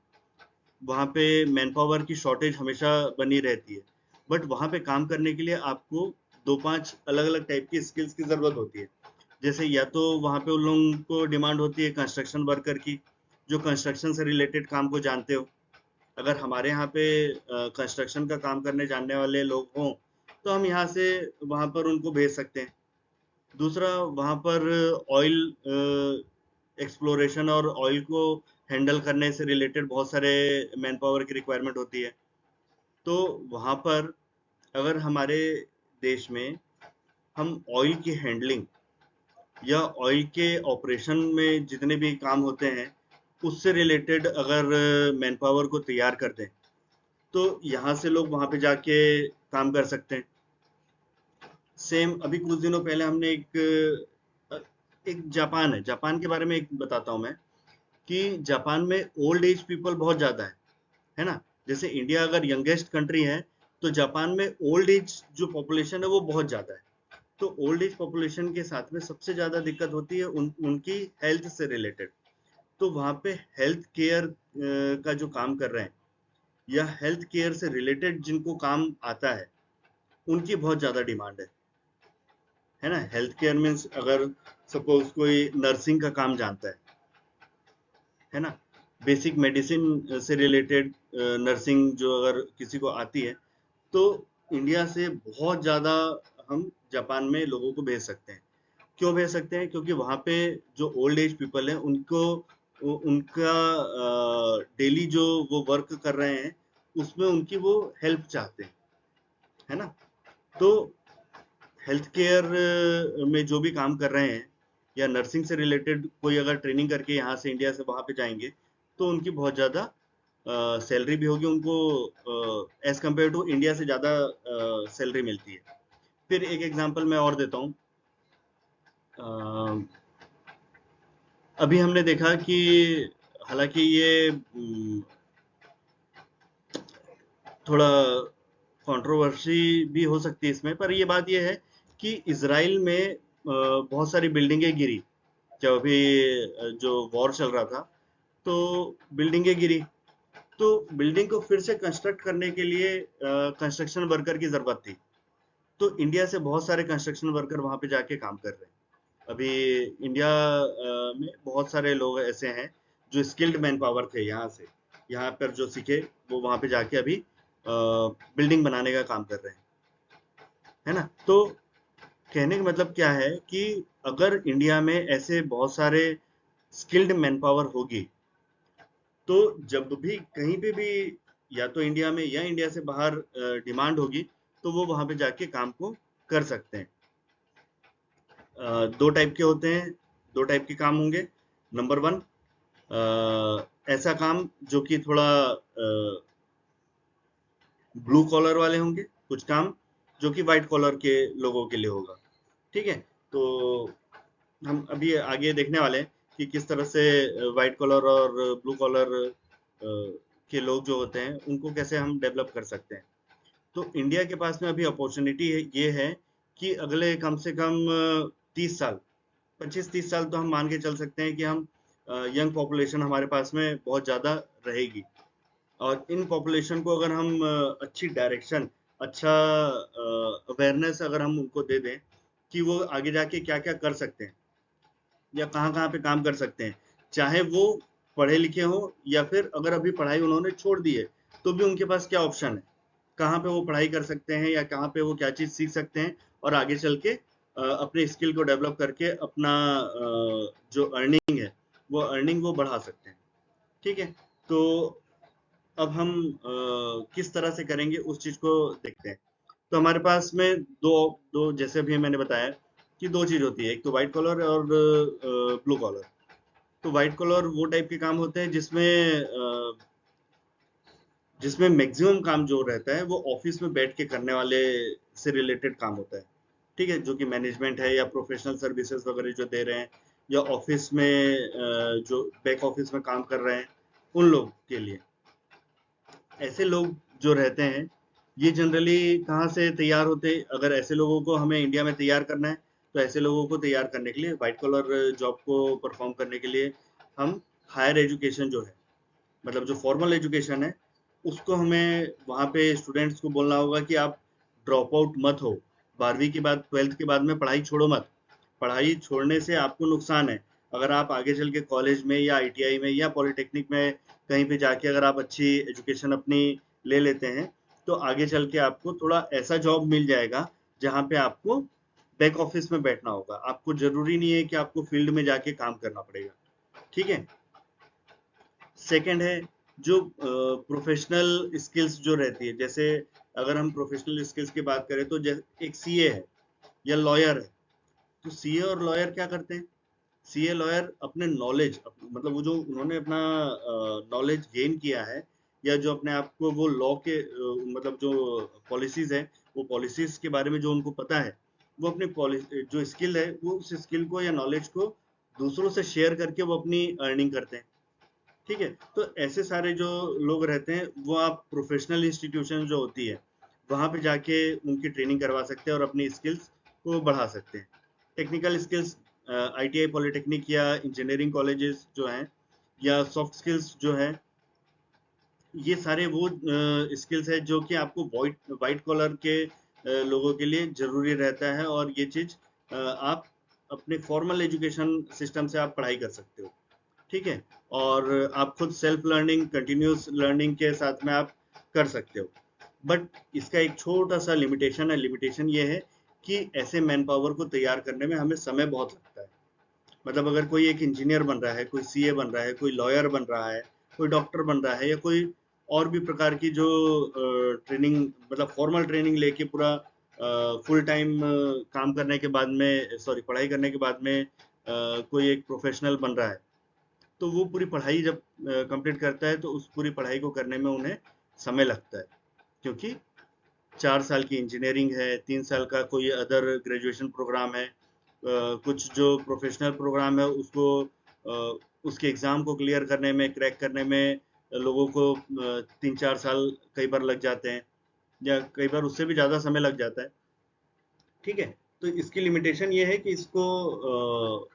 वहाँ पे मैन पावर की शॉर्टेज हमेशा बनी रहती है, बट वहाँ पे काम करने के लिए आपको 2-5 अलग अलग टाइप की स्किल्स की ज़रूरत होती है। जैसे या तो वहाँ पे उन लोगों को डिमांड होती है कंस्ट्रक्शन वर्कर की, जो कंस्ट्रक्शन से रिलेटेड काम को जानते हो। अगर हमारे यहाँ पे कंस्ट्रक्शन का काम करने जानने वाले लोग हों तो हम यहाँ से वहाँ पर उनको भेज सकते हैं। दूसरा, वहाँ पर ऑयल एक्सप्लोरेशन और ऑयल को हैंडल करने से रिलेटेड बहुत सारे मैन पावर की रिक्वायरमेंट होती है। तो वहाँ पर अगर हमारे देश में हम ऑयल की हैंडलिंग या ऑयल के ऑपरेशन में जितने भी काम होते हैं उससे रिलेटेड अगर मैन पावर को तैयार कर दें तो यहाँ से लोग वहाँ पे जाके काम कर सकते हैं। सेम अभी कुछ दिनों पहले हमने एक जापान है, जापान के बारे में एक बताता हूँ मैं, कि जापान में ओल्ड एज पीपल बहुत ज़्यादा है ना? जैसे इंडिया अगर यंगेस्ट कंट्री है, तो जापान में ओल्ड एज जो पॉपुलेशन है वो बहुत ज़्यादा है। तो ओल्ड एज पॉपुलेशन के साथ में सबसे ज़्यादा दिक्कत होती है उनकी हेल्थ से रिलेटेड। तो वहाँ पे हेल्थ केयर का जो काम कर रहे हैं या हेल्थ केयर से रिलेटेड जिनको काम आता है, उनकी बहुत ज़्यादा डिमांड है ना? हेल्थ केयर मीन्स अगर सपोज कोई नर्सिंग का काम जानता है ना? बेसिक मेडिसिन से रिलेटेड नर्सिंग जो अगर किसी को आती है तो इंडिया से बहुत ज़्यादा हम जापान में लोगों को भेज सकते हैं। क्यों भेज सकते हैं? क्योंकि वहाँ पे जो ओल्ड एज पीपल है उनको उनका डेली जो वो वर्क कर रहे हैं उसमें उनकी वो हेल्प चाहते हैं, है ना? तो हेल्थ केयर में जो भी काम कर रहे हैं या नर्सिंग से रिलेटेड कोई अगर ट्रेनिंग करके यहाँ से इंडिया से वहाँ पे जाएंगे तो उनकी बहुत ज़्यादा सैलरी भी होगी, उनको एज कम्पेयर टू इंडिया से ज़्यादा सैलरी मिलती है। फिर एक एग्जांपल मैं और देता हूँ। अभी हमने देखा कि हालांकि ये थोड़ा कंट्रोवर्सी भी हो सकती है इसमें, पर ये बात ये है कि इसराइल में बहुत सारी बिल्डिंगें गिरी जब अभी जो वॉर चल रहा था, तो बिल्डिंगें गिरी, तो बिल्डिंग को फिर से कंस्ट्रक्ट करने के लिए कंस्ट्रक्शन वर्कर की जरूरत थी। तो इंडिया से बहुत सारे कंस्ट्रक्शन वर्कर वहां पे जाके काम कर रहे हैं अभी। इंडिया में बहुत सारे लोग ऐसे हैं जो स्किल्ड मैन पावर थे यहाँ से, यहाँ पर जो सीखे वो वहां पे जाके अभी बिल्डिंग बनाने का काम कर रहे हैं, है ना। तो कहने का मतलब क्या है कि अगर इंडिया में ऐसे बहुत सारे स्किल्ड मैन पावर होगी, तो जब भी कहीं पे भी या तो इंडिया में या इंडिया से बाहर डिमांड होगी, तो वो वहां पे जाके काम को कर सकते हैं। दो टाइप के होते हैं, दो टाइप के काम होंगे। नंबर वन, ऐसा काम जो कि थोड़ा ब्लू कॉलर वाले होंगे, कुछ काम जो कि व्हाइट कॉलर के लोगों के लिए होगा। ठीक है, तो हम अभी आगे देखने वाले हैं कि किस तरह से व्हाइट कॉलर और ब्लू कॉलर के लोग जो होते हैं उनको कैसे हम डेवलप कर सकते हैं। तो इंडिया के पास में अभी अपॉर्चुनिटी ये है कि अगले कम से कम 30 साल, 25-30 साल तो हम मान के चल सकते हैं कि हम यंग पॉपुलेशन हमारे पास में बहुत ज़्यादा रहेगी। और इन पॉपुलेशन को अगर हम अच्छी डायरेक्शन, अच्छा अवेयरनेस अगर हम उनको दे दें कि वो आगे जाके क्या क्या कर सकते हैं या कहाँ कहाँ पे काम कर सकते हैं, चाहे वो पढ़े लिखे हो या फिर अगर अभी पढ़ाई उन्होंने छोड़ दी है, तो भी उनके पास क्या ऑप्शन है, कहाँ पे वो पढ़ाई कर सकते हैं या कहाँ पे वो क्या चीज़ सीख सकते हैं और आगे चल के अपने स्किल को डेवलप करके अपना जो अर्निंग है वो अर्निंग वो बढ़ा सकते हैं। ठीक है, तो अब हम किस तरह से करेंगे उस चीज को देखते हैं। तो हमारे पास में दो दो जैसे अभी मैंने बताया कि दो चीज होती है, एक तो व्हाइट कॉलर और ब्लू कॉलर। तो व्हाइट कॉलर वो टाइप के काम होते हैं जिसमें मैक्सिमम काम जो रहता है वो ऑफिस में बैठ के करने वाले से रिलेटेड काम होता है। ठीक है, जो कि मैनेजमेंट है या प्रोफेशनल सर्विसेज वगैरह जो दे रहे हैं या ऑफिस में जो बैक ऑफिस में काम कर रहे हैं उन लोग के लिए। ऐसे लोग जो रहते हैं ये जनरली कहाँ से तैयार होते हैं, अगर ऐसे लोगों को हमें इंडिया में तैयार करना है तो ऐसे लोगों को तैयार करने के लिए व्हाइट कॉलर जॉब को परफॉर्म करने के लिए हम हायर एजुकेशन जो है, मतलब जो फॉर्मल एजुकेशन है उसको हमें वहाँ पे स्टूडेंट्स को बोलना होगा कि आप ड्रॉप आउट मत हो, 12वीं के बाद 12th के बाद में पढ़ाई छोड़ो मत। पढ़ाई छोड़ने से आपको नुकसान है। अगर आप आगे चल के कॉलेज में या आईटीआई में या पॉलिटेक्निक में कहीं पे जाके अगर आप अच्छी एजुकेशन अपनी ले लेते हैं, तो आगे चल के आपको थोड़ा ऐसा जॉब मिल जाएगा जहाँ पे आपको बैक ऑफिस में बैठना होगा। आपको जरूरी नहीं है कि आपको फील्ड में जाके काम करना पड़ेगा। ठीक है, सेकंड है जो प्रोफेशनल स्किल्स जो रहती है, जैसे अगर हम प्रोफेशनल स्किल्स की बात करें तो जैसे एक सीए है या लॉयर है, तो सीए और लॉयर क्या करते हैं, सीए लॉयर अपने नॉलेज, मतलब वो जो उन्होंने अपना नॉलेज गेन किया है या जो अपने आप को वो लॉ के मतलब जो पॉलिसीज है वो पॉलिसीज के बारे में जो उनको पता है, वो अपनी जो स्किल है वो उस स्किल को या नॉलेज को दूसरों से शेयर करके वो अपनी अर्निंग करते हैं। ठीक है, तो ऐसे सारे जो लोग रहते हैं वो आप प्रोफेशनल इंस्टीट्यूशन जो होती है वहां पे जाके उनकी ट्रेनिंग करवा सकते हैं और अपनी स्किल्स को बढ़ा सकते हैं। टेक्निकल स्किल्स, आईटीआई पॉलिटेक्निक या इंजीनियरिंग कॉलेजेस जो हैं या सॉफ्ट स्किल्स जो है, ये सारे वो स्किल्स है जो कि आपको वाइट वाइट कॉलर के लोगों के लिए जरूरी रहता है और ये चीज आप अपने फॉर्मल एजुकेशन सिस्टम से आप पढ़ाई कर सकते हो। ठीक है, और आप खुद सेल्फ लर्निंग कंटिन्यूस लर्निंग के साथ में आप कर सकते हो। बट इसका एक छोटा सा लिमिटेशन है, लिमिटेशन ये है कि ऐसे मैन पावर को तैयार करने में हमें समय बहुत लगता है। मतलब अगर कोई एक इंजीनियर बन रहा है, कोई सीए बन रहा है, कोई लॉयर बन रहा है, कोई डॉक्टर बन रहा है या कोई और भी प्रकार की जो ट्रेनिंग, मतलब फॉर्मल ट्रेनिंग लेके पूरा फुल टाइम काम करने के बाद में, सॉरी पढ़ाई करने के बाद में कोई एक प्रोफेशनल बन रहा है, तो वो पूरी पढ़ाई जब कंप्लीट करता है तो उस पूरी पढ़ाई को करने में उन्हें समय लगता है, क्योंकि 4 साल की इंजीनियरिंग है, 3 साल का कोई अदर ग्रेजुएशन प्रोग्राम है, कुछ जो प्रोफेशनल प्रोग्राम है उसको उसके एग्ज़ाम को क्लियर करने में, क्रैक करने में लोगों को 3-4 साल कई बार लग जाते हैं, या कई बार उससे भी ज़्यादा समय लग जाता है। ठीक है? तो इसकी लिमिटेशन ये है कि इसको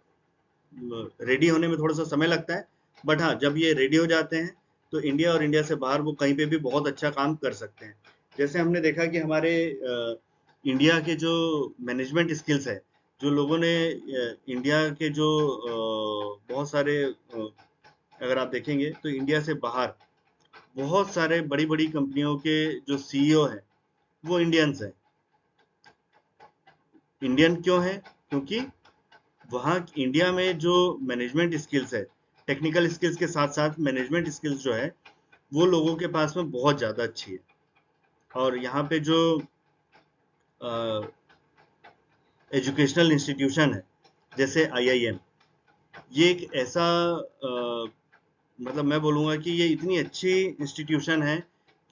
रेडी होने में थोड़ा-सा समय लगता है, बट हाँ, जब ये रेडी हो जाते हैं, तो इंडिया और इंडिया से बाहर वो कहीं पे भी बहुत अच्छा काम कर सकते हैं। जैसे हमने देखा कि हमारे इंडिया के जो मैनेजमेंट स्किल्स है, जो लोगों ने इंडिया के जो बहुत सारे अगर आप देखेंगे तो इंडिया से बाहर बहुत सारे बड़ी-बड़ी कंपनियों के जो सीईओ हैं, वो इंडियंस हैं। इंडियन क्यों हैं? क्योंकि वहाँ इंडिया में जो मैनेजमेंट स्किल्स है, टेक्निकल स्किल्स के साथ-साथ मैनेजमेंट स्किल्स जो है, वो लोगों के पास में बहुत ज़्यादा अच्छी है। और यहाँ पे जो एजुकेशनल इंस्टीट्यूशन है, जैसे आईआईएम, ये एक ऐसा मतलब मैं बोलूँगा कि ये इतनी अच्छी इंस्टीट्यूशन है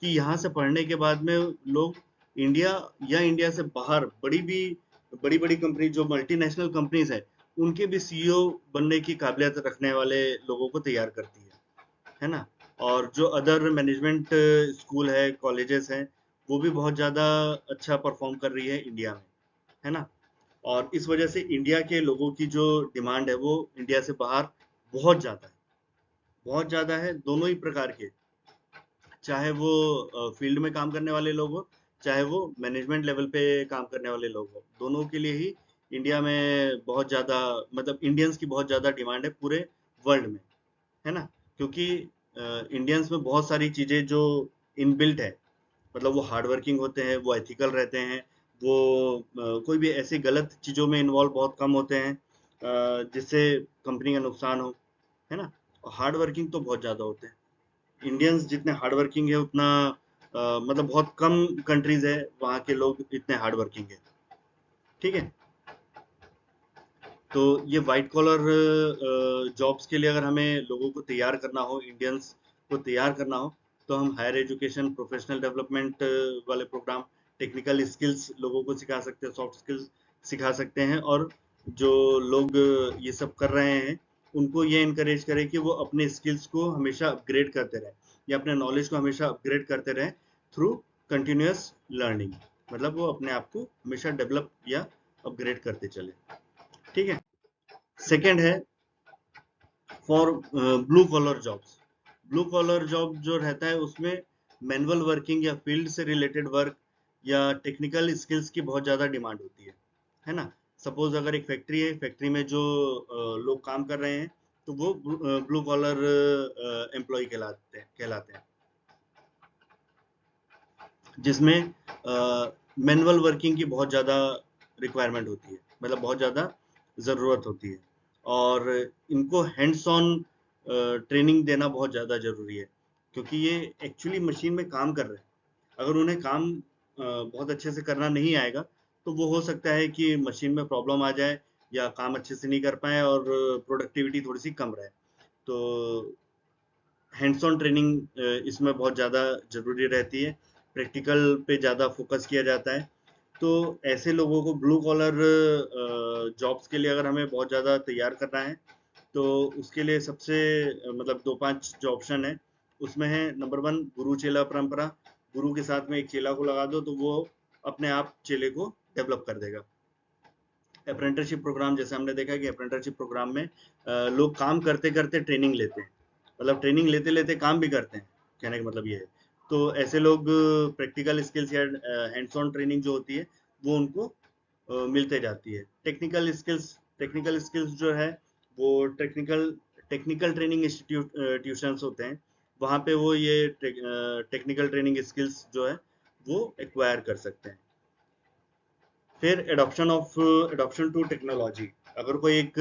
कि यहाँ से पढ़ने के बाद में लोग इंडिया या इंडिया से बाहर बड़ी-बड़ी कंपनी जो मल्टीनेशनल कंपनीज़ हैं, उनके भी सीईओ बनने की काबिलियत रखने वाले लोगों को तैयार करती है ना? और जो अदर मैनेजमेंट स्कूल है, कॉलेजेस हैं, वो भी बहुत ज़्यादा अच्छा परफ़ॉर्म कर रही है इंडिया में, है ना? और इस वजह से इंडिया के लोगों की जो डिमांड है, वो इंडिया से बाहर बहुत ज़्यादा है। बहुत ज़्यादा है, दोनों ही प्रकार के। चाहे वो फील्ड में काम करने वाले लोग हो, चाहे वो मैनेजमेंट लेवल पे काम करने वाले लोग हो, दोनों के लिए ही इंडिया में बहुत ज़्यादा मतलब इंडियंस की बहुत ज़्यादा डिमांड है पूरे वर्ल्ड में, है ना? क्योंकि इंडियंस में बहुत सारी चीज़ें जो इनबिल्ट है, मतलब वो हार्ड वर्किंग होते हैं, वो एथिकल रहते हैं, वो कोई भी ऐसी गलत चीज़ों में इन्वॉल्व बहुत कम होते हैं जिससे कंपनी का नुकसान हो, है ना? और हार्ड वर्किंग तो बहुत ज़्यादा होते हैं। इंडियंस जितने हार्ड वर्किंग है उतना मतलब बहुत कम कंट्रीज है वहाँ के लोग इतने हार्ड वर्किंग है। ठीक है? तो ये व्हाइट कॉलर जॉब्स के लिए अगर हमें लोगों को तैयार करना हो, इंडियंस को तैयार करना हो, तो हम हायर एजुकेशन, प्रोफेशनल डेवलपमेंट वाले प्रोग्राम, टेक्निकल स्किल्स लोगों को सिखा सकते हैं, सॉफ्ट स्किल्स सिखा सकते हैं और जो लोग ये सब कर रहे हैं, उनको ये इनकरेज करें कि वो अपने स्किल्स को हमेशा अपग्रेड करते रहें या अपने नॉलेज को हमेशा अपग्रेड करते रहें थ्रू कंटिन्यूअस लर्निंग। मतलब वो अपने आप को हमेशा डेवलप या अपग्रेड करते चले। ठीक है? सेकंड है for blue collar jobs. Blue collar job जो रहता है उसमें मैनुअल वर्किंग या फील्ड से रिलेटेड वर्क या टेक्निकल स्किल्स की बहुत ज़्यादा डिमांड होती है ना? सपोज अगर एक फैक्ट्री है, फैक्ट्री में जो लोग काम कर रहे हैं, तो वो ब्लू कॉलर एम्प्लॉय कहलाते हैं, जिसमें मैनुअल वर्किंग की बहुत ज़्यादा रिक्वायरमेंट होती है, मतलब बहुत ज़्यादा ज़रूरत होती है और इनको हैंड्स ऑन ट्रेनिंग देना बहुत ज़्यादा ज़रूरी है, क्योंकि ये एक्चुअली मशीन में काम कर रहे हैं। अगर उन्हें काम बहुत अच्छे से करना नहीं आएगा, तो वो हो सकता है कि मशीन में प्रॉब्लम आ जाए या काम अच्छे से नहीं कर पाएँ और प्रोडक्टिविटी थोड़ी-सी कम रहे। तो हैंड्स ऑन ट्रेनिंग इसमें बहुत ज़्यादा ज़रूरी रहती है, प्रैक्टिकल पे ज़्यादा फोकस किया जाता है। तो ऐसे लोगों को ब्लू कॉलर जॉब्स के लिए अगर हमें बहुत ज़्यादा तैयार करना है, तो उसके लिए सबसे मतलब 2-5 जो ऑप्शन है, उसमें है नंबर 1 गुरु चेला परंपरा। गुरु के साथ में एक चेला को लगा दो, तो वो अपने आप चेले को डेवलप कर देगा। अप्रेंटिसशिप प्रोग्राम जैसे हमने देखा कि अप्रेंटिसशिप प्रोग्राम में लोग काम करते-करते ट्रेनिंग लेते हैं। मतलब ट्रेनिंग लेते-लेते काम भी करते हैं, कहने का मतलब ये है। तो ऐसे लोग प्रैक्टिकल स्किल्स या हैंड्स ऑन ट्रेनिंग जो होती है, वो उनको मिलते जाती है। टेक्निकल स्किल्स जो है, वो टेक्निकल ट्रेनिंग ट्यूशंस होते हैं। वहाँ पे वो ये टेक्निकल ट्रेनिंग स्किल्स जो है, वो एक्वायर कर सकते हैं। फिर एडॉप्शन टू टेक्नोलॉजी। अगर कोई एक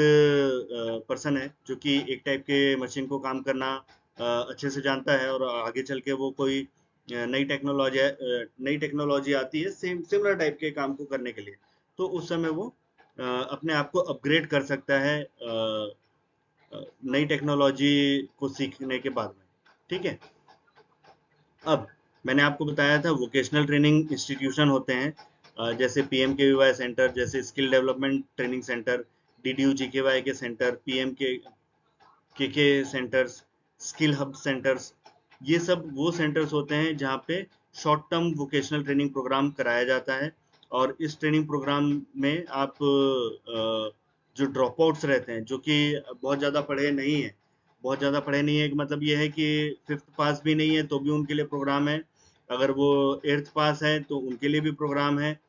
पर्सन है जो कि एक टाइप के मशीन को काम करना अच्छे से जानता है और आगे चल के वो कोई नई टेक्नोलॉजी आती है सिमिलर टाइप के काम को करने के लिए, तो उस समय वो अपने आप को अपग्रेड कर सकता है नई टेक्नोलॉजी को सीखने के बाद में। ठीक है? अब मैंने आपको बताया था वोकेशनल ट्रेनिंग इंस्टीट्यूशन होते हैं, जैसे पीएमकेवीवाई सेंटर, जैसे skill development training centre, DDU GKY के सेंटर, पीएम के के सेंटर्स, स्किल हब सेंटर्स, ये सब वो सेंटर्स होते हैं जहाँ पे short term vocational training program कराया जाता है। और इस ट्रेनिंग प्रोग्राम में आप जो ड्रॉप आउट्स रहते हैं, जो कि बहुत ज़्यादा पढ़े नहीं है, बहुत ज़्यादा पढ़े नहीं है, मतलब ये है कि 5th पास भी नहीं है तो भी उनके लिए प्रोग्राम है, अगर वो 8th पास है तो उनके लिए भी प्रोग्राम है।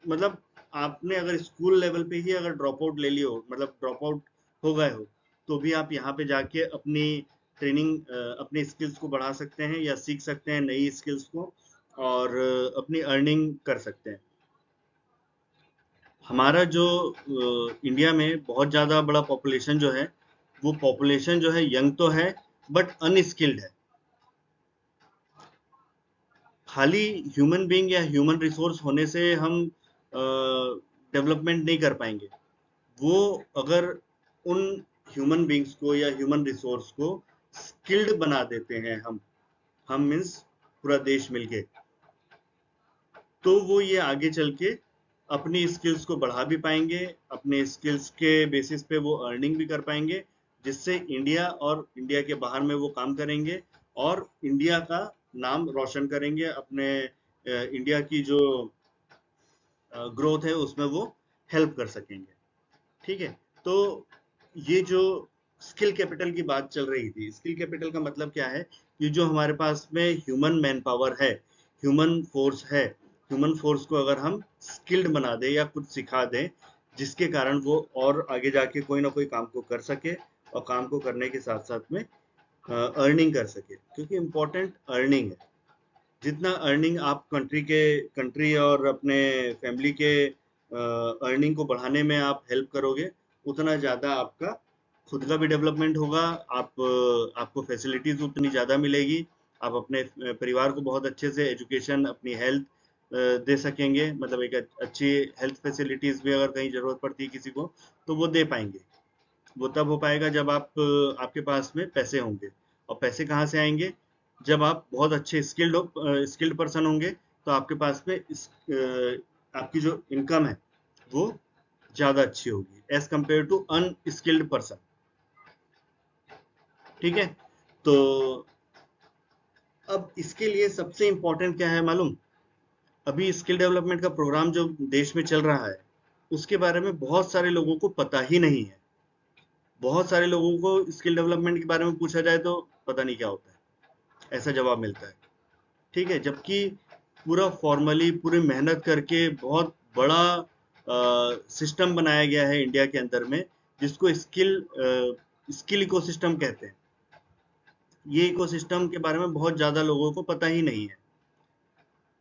मतलब आपने अगर स्कूल लेवल पे ही अगर ड्रॉप आउट ले लियो, मतलब ड्रॉप आउट हो गए हो, तो भी आप यहाँ पे जाके अपनी ट्रेनिंग, अपनी स्किल्स को बढ़ा सकते हैं या सीख सकते हैं नई स्किल्स को, और अपनी अर्निंग कर सकते हैं। हमारा जो इंडिया में बहुत ज़्यादा बड़ा पॉपुलेशन जो है, वो पॉपुलेशन जो है यंग तो है बट अनस्किल्ड है। खाली ह्यूमन बीइंग या ह्यूमन रिसोर्स होने से हम डेवलपमेंट नहीं कर पाएंगे। वो अगर उन ह्यूमन बीइंग्स को या ह्यूमन रिसोर्स को स्किल्ड बना देते हैं, हम मीन्स पूरा देश मिलके, तो वो ये आगे चल के अपनी स्किल्स को बढ़ा भी पाएंगे, अपने स्किल्स के बेसिस पे वो अर्निंग भी कर पाएंगे, जिससे इंडिया और इंडिया के बाहर में वो काम करेंगे और इंडिया का नाम रोशन करेंगे, अपने इंडिया की जो ग्रोथ है उसमें वो हेल्प कर सकेंगे। ठीक है, तो ये जो स्किल कैपिटल की बात चल रही थी, स्किल कैपिटल का मतलब क्या है कि जो हमारे पास में ह्यूमन मैन पावर है, ह्यूमन फोर्स है, ह्यूमन फोर्स को अगर हम स्किल्ड बना दें या कुछ सिखा दें, जिसके कारण वो और आगे जाके कोई ना कोई काम को कर सके, और काम को करने के साथ साथ में अर्निंग कर सके, क्योंकि इम्पोर्टेंट अर्निंग है। जितना अर्निंग आप कंट्री और अपने फैमिली के अर्निंग को बढ़ाने में आप हेल्प करोगे, उतना ज़्यादा आपका खुद का भी डेवलपमेंट होगा, आपको फैसिलिटीज़ उतनी ज़्यादा मिलेगी, आप अपने परिवार को बहुत अच्छे से एजुकेशन, अपनी हेल्थ दे सकेंगे, मतलब एक अच्छी हेल्थ फैसिलिटीज़ भी अगर कहीं ज़रूरत पड़ती है किसी को, तो वो दे पाएंगे। वो तब हो पाएगा जब आपके पास में पैसे होंगे। और पैसे कहाँ से आएंगे? जब आप बहुत अच्छे स्किल्ड पर्सन होंगे, तो आपके पास में आपकी जो इनकम है वो ज़्यादा अच्छी होगी as compare to unskilled person. ठीक है, तो अब इसके लिए सबसे इम्पोर्टेंट क्या है मालूम? अभी स्किल डेवलपमेंट का प्रोग्राम जो देश में चल रहा है, उसके बारे में बहुत सारे लोगों को पता ही नहीं है। बहुत सारे लोगों को स्किल डेवलपमेंट के बारे में पूछा जाए तो पता नहीं क्या होता है, ऐसा जवाब मिलता है। ठीक है, जबकि पूरा फॉर्मली पूरी मेहनत करके बहुत बड़ा सिस्टम बनाया गया है इंडिया के अंदर में, जिसको स्किल इकोसिस्टम कहते हैं। ये इकोसिस्टम के बारे में बहुत ज़्यादा लोगों को पता ही नहीं है।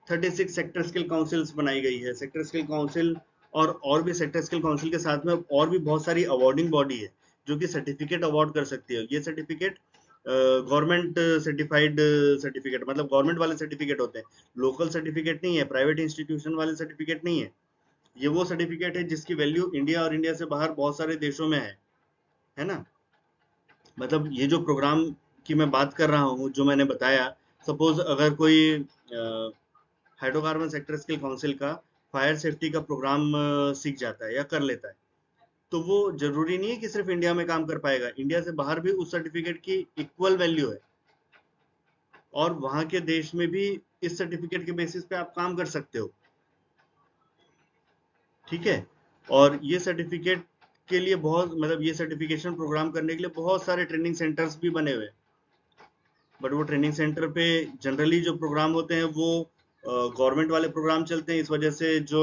36 सेक्टर स्किल काउंसिल्स बनाई गई है, सेक्टर स्किल काउंसिल और भी सेक्टर स्किल काउंसिल के साथ में और भी बहुत सारी अवार्डिंग बॉडी है जो कि सर्टिफिकेट अवार्ड कर सकती है। ये सर्टिफिकेट गवर्नमेंट सर्टिफाइड सर्टिफिकेट, मतलब गवर्नमेंट वाले सर्टिफिकेट होते हैं, लोकल सर्टिफिकेट नहीं है, प्राइवेट इंस्टीट्यूशन वाले सर्टिफिकेट नहीं है। ये वो सर्टिफिकेट है जिसकी वैल्यू इंडिया और इंडिया से बाहर बहुत सारे देशों में है ना। मतलब ये जो प्रोग्राम की मैं बात कर रहा हूँ, जो मैंने बताया, सपोज अगर कोई हाइड्रोकार्बन सेक्टर स्किल काउंसिल का फायर सेफ्टी का प्रोग्राम सीख जाता है या कर लेता है, तो वो जरूरी नहीं है कि सिर्फ इंडिया में काम कर पाएगा, इंडिया से बाहर भी उस सर्टिफिकेट की इक्वल वैल्यू है, और वहां के देश में भी इस सर्टिफिकेट के बेसिस पे आप काम कर सकते हो। ठीक है, और ये सर्टिफिकेट के लिए बहुत, मतलब ये सर्टिफिकेशन प्रोग्राम करने के लिए बहुत सारे ट्रेनिंग सेंटर्स भी बने हुए हैं, बट वो ट्रेनिंग सेंटर पे जनरली जो प्रोग्राम होते हैं वो गवर्नमेंट वाले प्रोग्राम चलते हैं, इस वजह से जो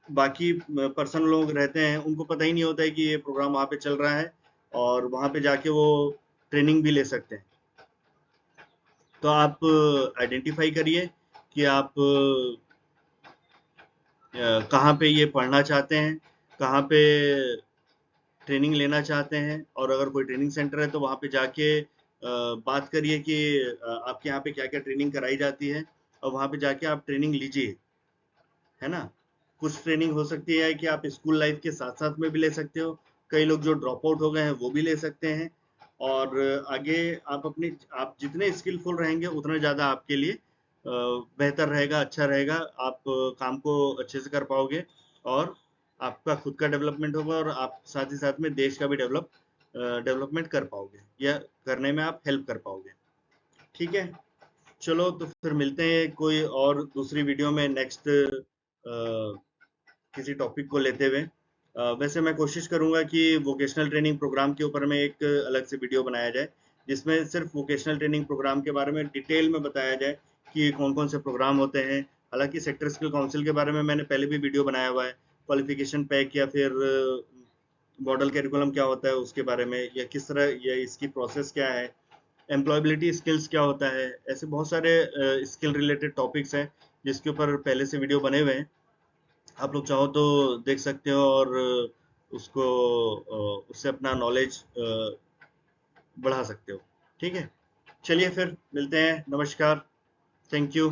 बाकी पर्सन लोग रहते हैं उनको पता ही नहीं होता है कि ये प्रोग्राम वहाँ पे चल रहा है, और वहाँ पे जाके वो ट्रेनिंग भी ले सकते हैं। तो आप आइडेंटिफाई करिए कि आप कहाँ पे ये पढ़ना चाहते हैं, कहाँ पे ट्रेनिंग लेना चाहते हैं, और अगर कोई ट्रेनिंग सेंटर है तो वहाँ पे जाके बात करिए कि आपके यहाँ पे क्या क्या ट्रेनिंग कराई जाती है, और वहाँ पे जाके आप ट्रेनिंग लीजिए, है ना। कुछ ट्रेनिंग हो सकती है कि आप स्कूल लाइफ के साथ साथ में भी ले सकते हो, कई लोग जो ड्रॉप आउट हो गए हैं वो भी ले सकते हैं, और आगे आप जितने स्किलफुल रहेंगे उतना ज़्यादा आपके लिए बेहतर रहेगा, अच्छा रहेगा, आप काम को अच्छे से कर पाओगे, और आपका खुद का डेवलपमेंट होगा और आप साथ ही साथ में देश का भी डेवलपमेंट कर पाओगे या करने में आप हेल्प कर पाओगे। ठीक है, चलो तो फिर मिलते हैं कोई और दूसरी वीडियो में नेक्स्ट किसी टॉपिक को लेते हुए। वैसे मैं कोशिश करूंगा कि वोकेशनल ट्रेनिंग प्रोग्राम के ऊपर में एक अलग से वीडियो बनाया जाए, जिसमें सिर्फ वोकेशनल ट्रेनिंग प्रोग्राम के बारे में डिटेल में बताया जाए कि कौन कौन से प्रोग्राम होते हैं। हालांकि सेक्टर स्किल काउंसिल के बारे में मैंने पहले भी वीडियो बनाया हुआ है, क्वालिफिकेशन पैक या फिर मॉडल कैरिकुलम क्या होता है उसके बारे में, या किस तरह या इसकी प्रोसेस क्या है, एम्प्लॉयबिलिटी स्किल्स क्या होता है, ऐसे बहुत सारे स्किल रिलेटेड टॉपिक्स हैं जिसके ऊपर पहले से वीडियो बने हुए हैं। आप लोग चाहो तो देख सकते हो और उसको उससे अपना नॉलेज बढ़ा सकते हो। ठीक है, चलिए फिर मिलते हैं, नमस्कार, थैंक यू।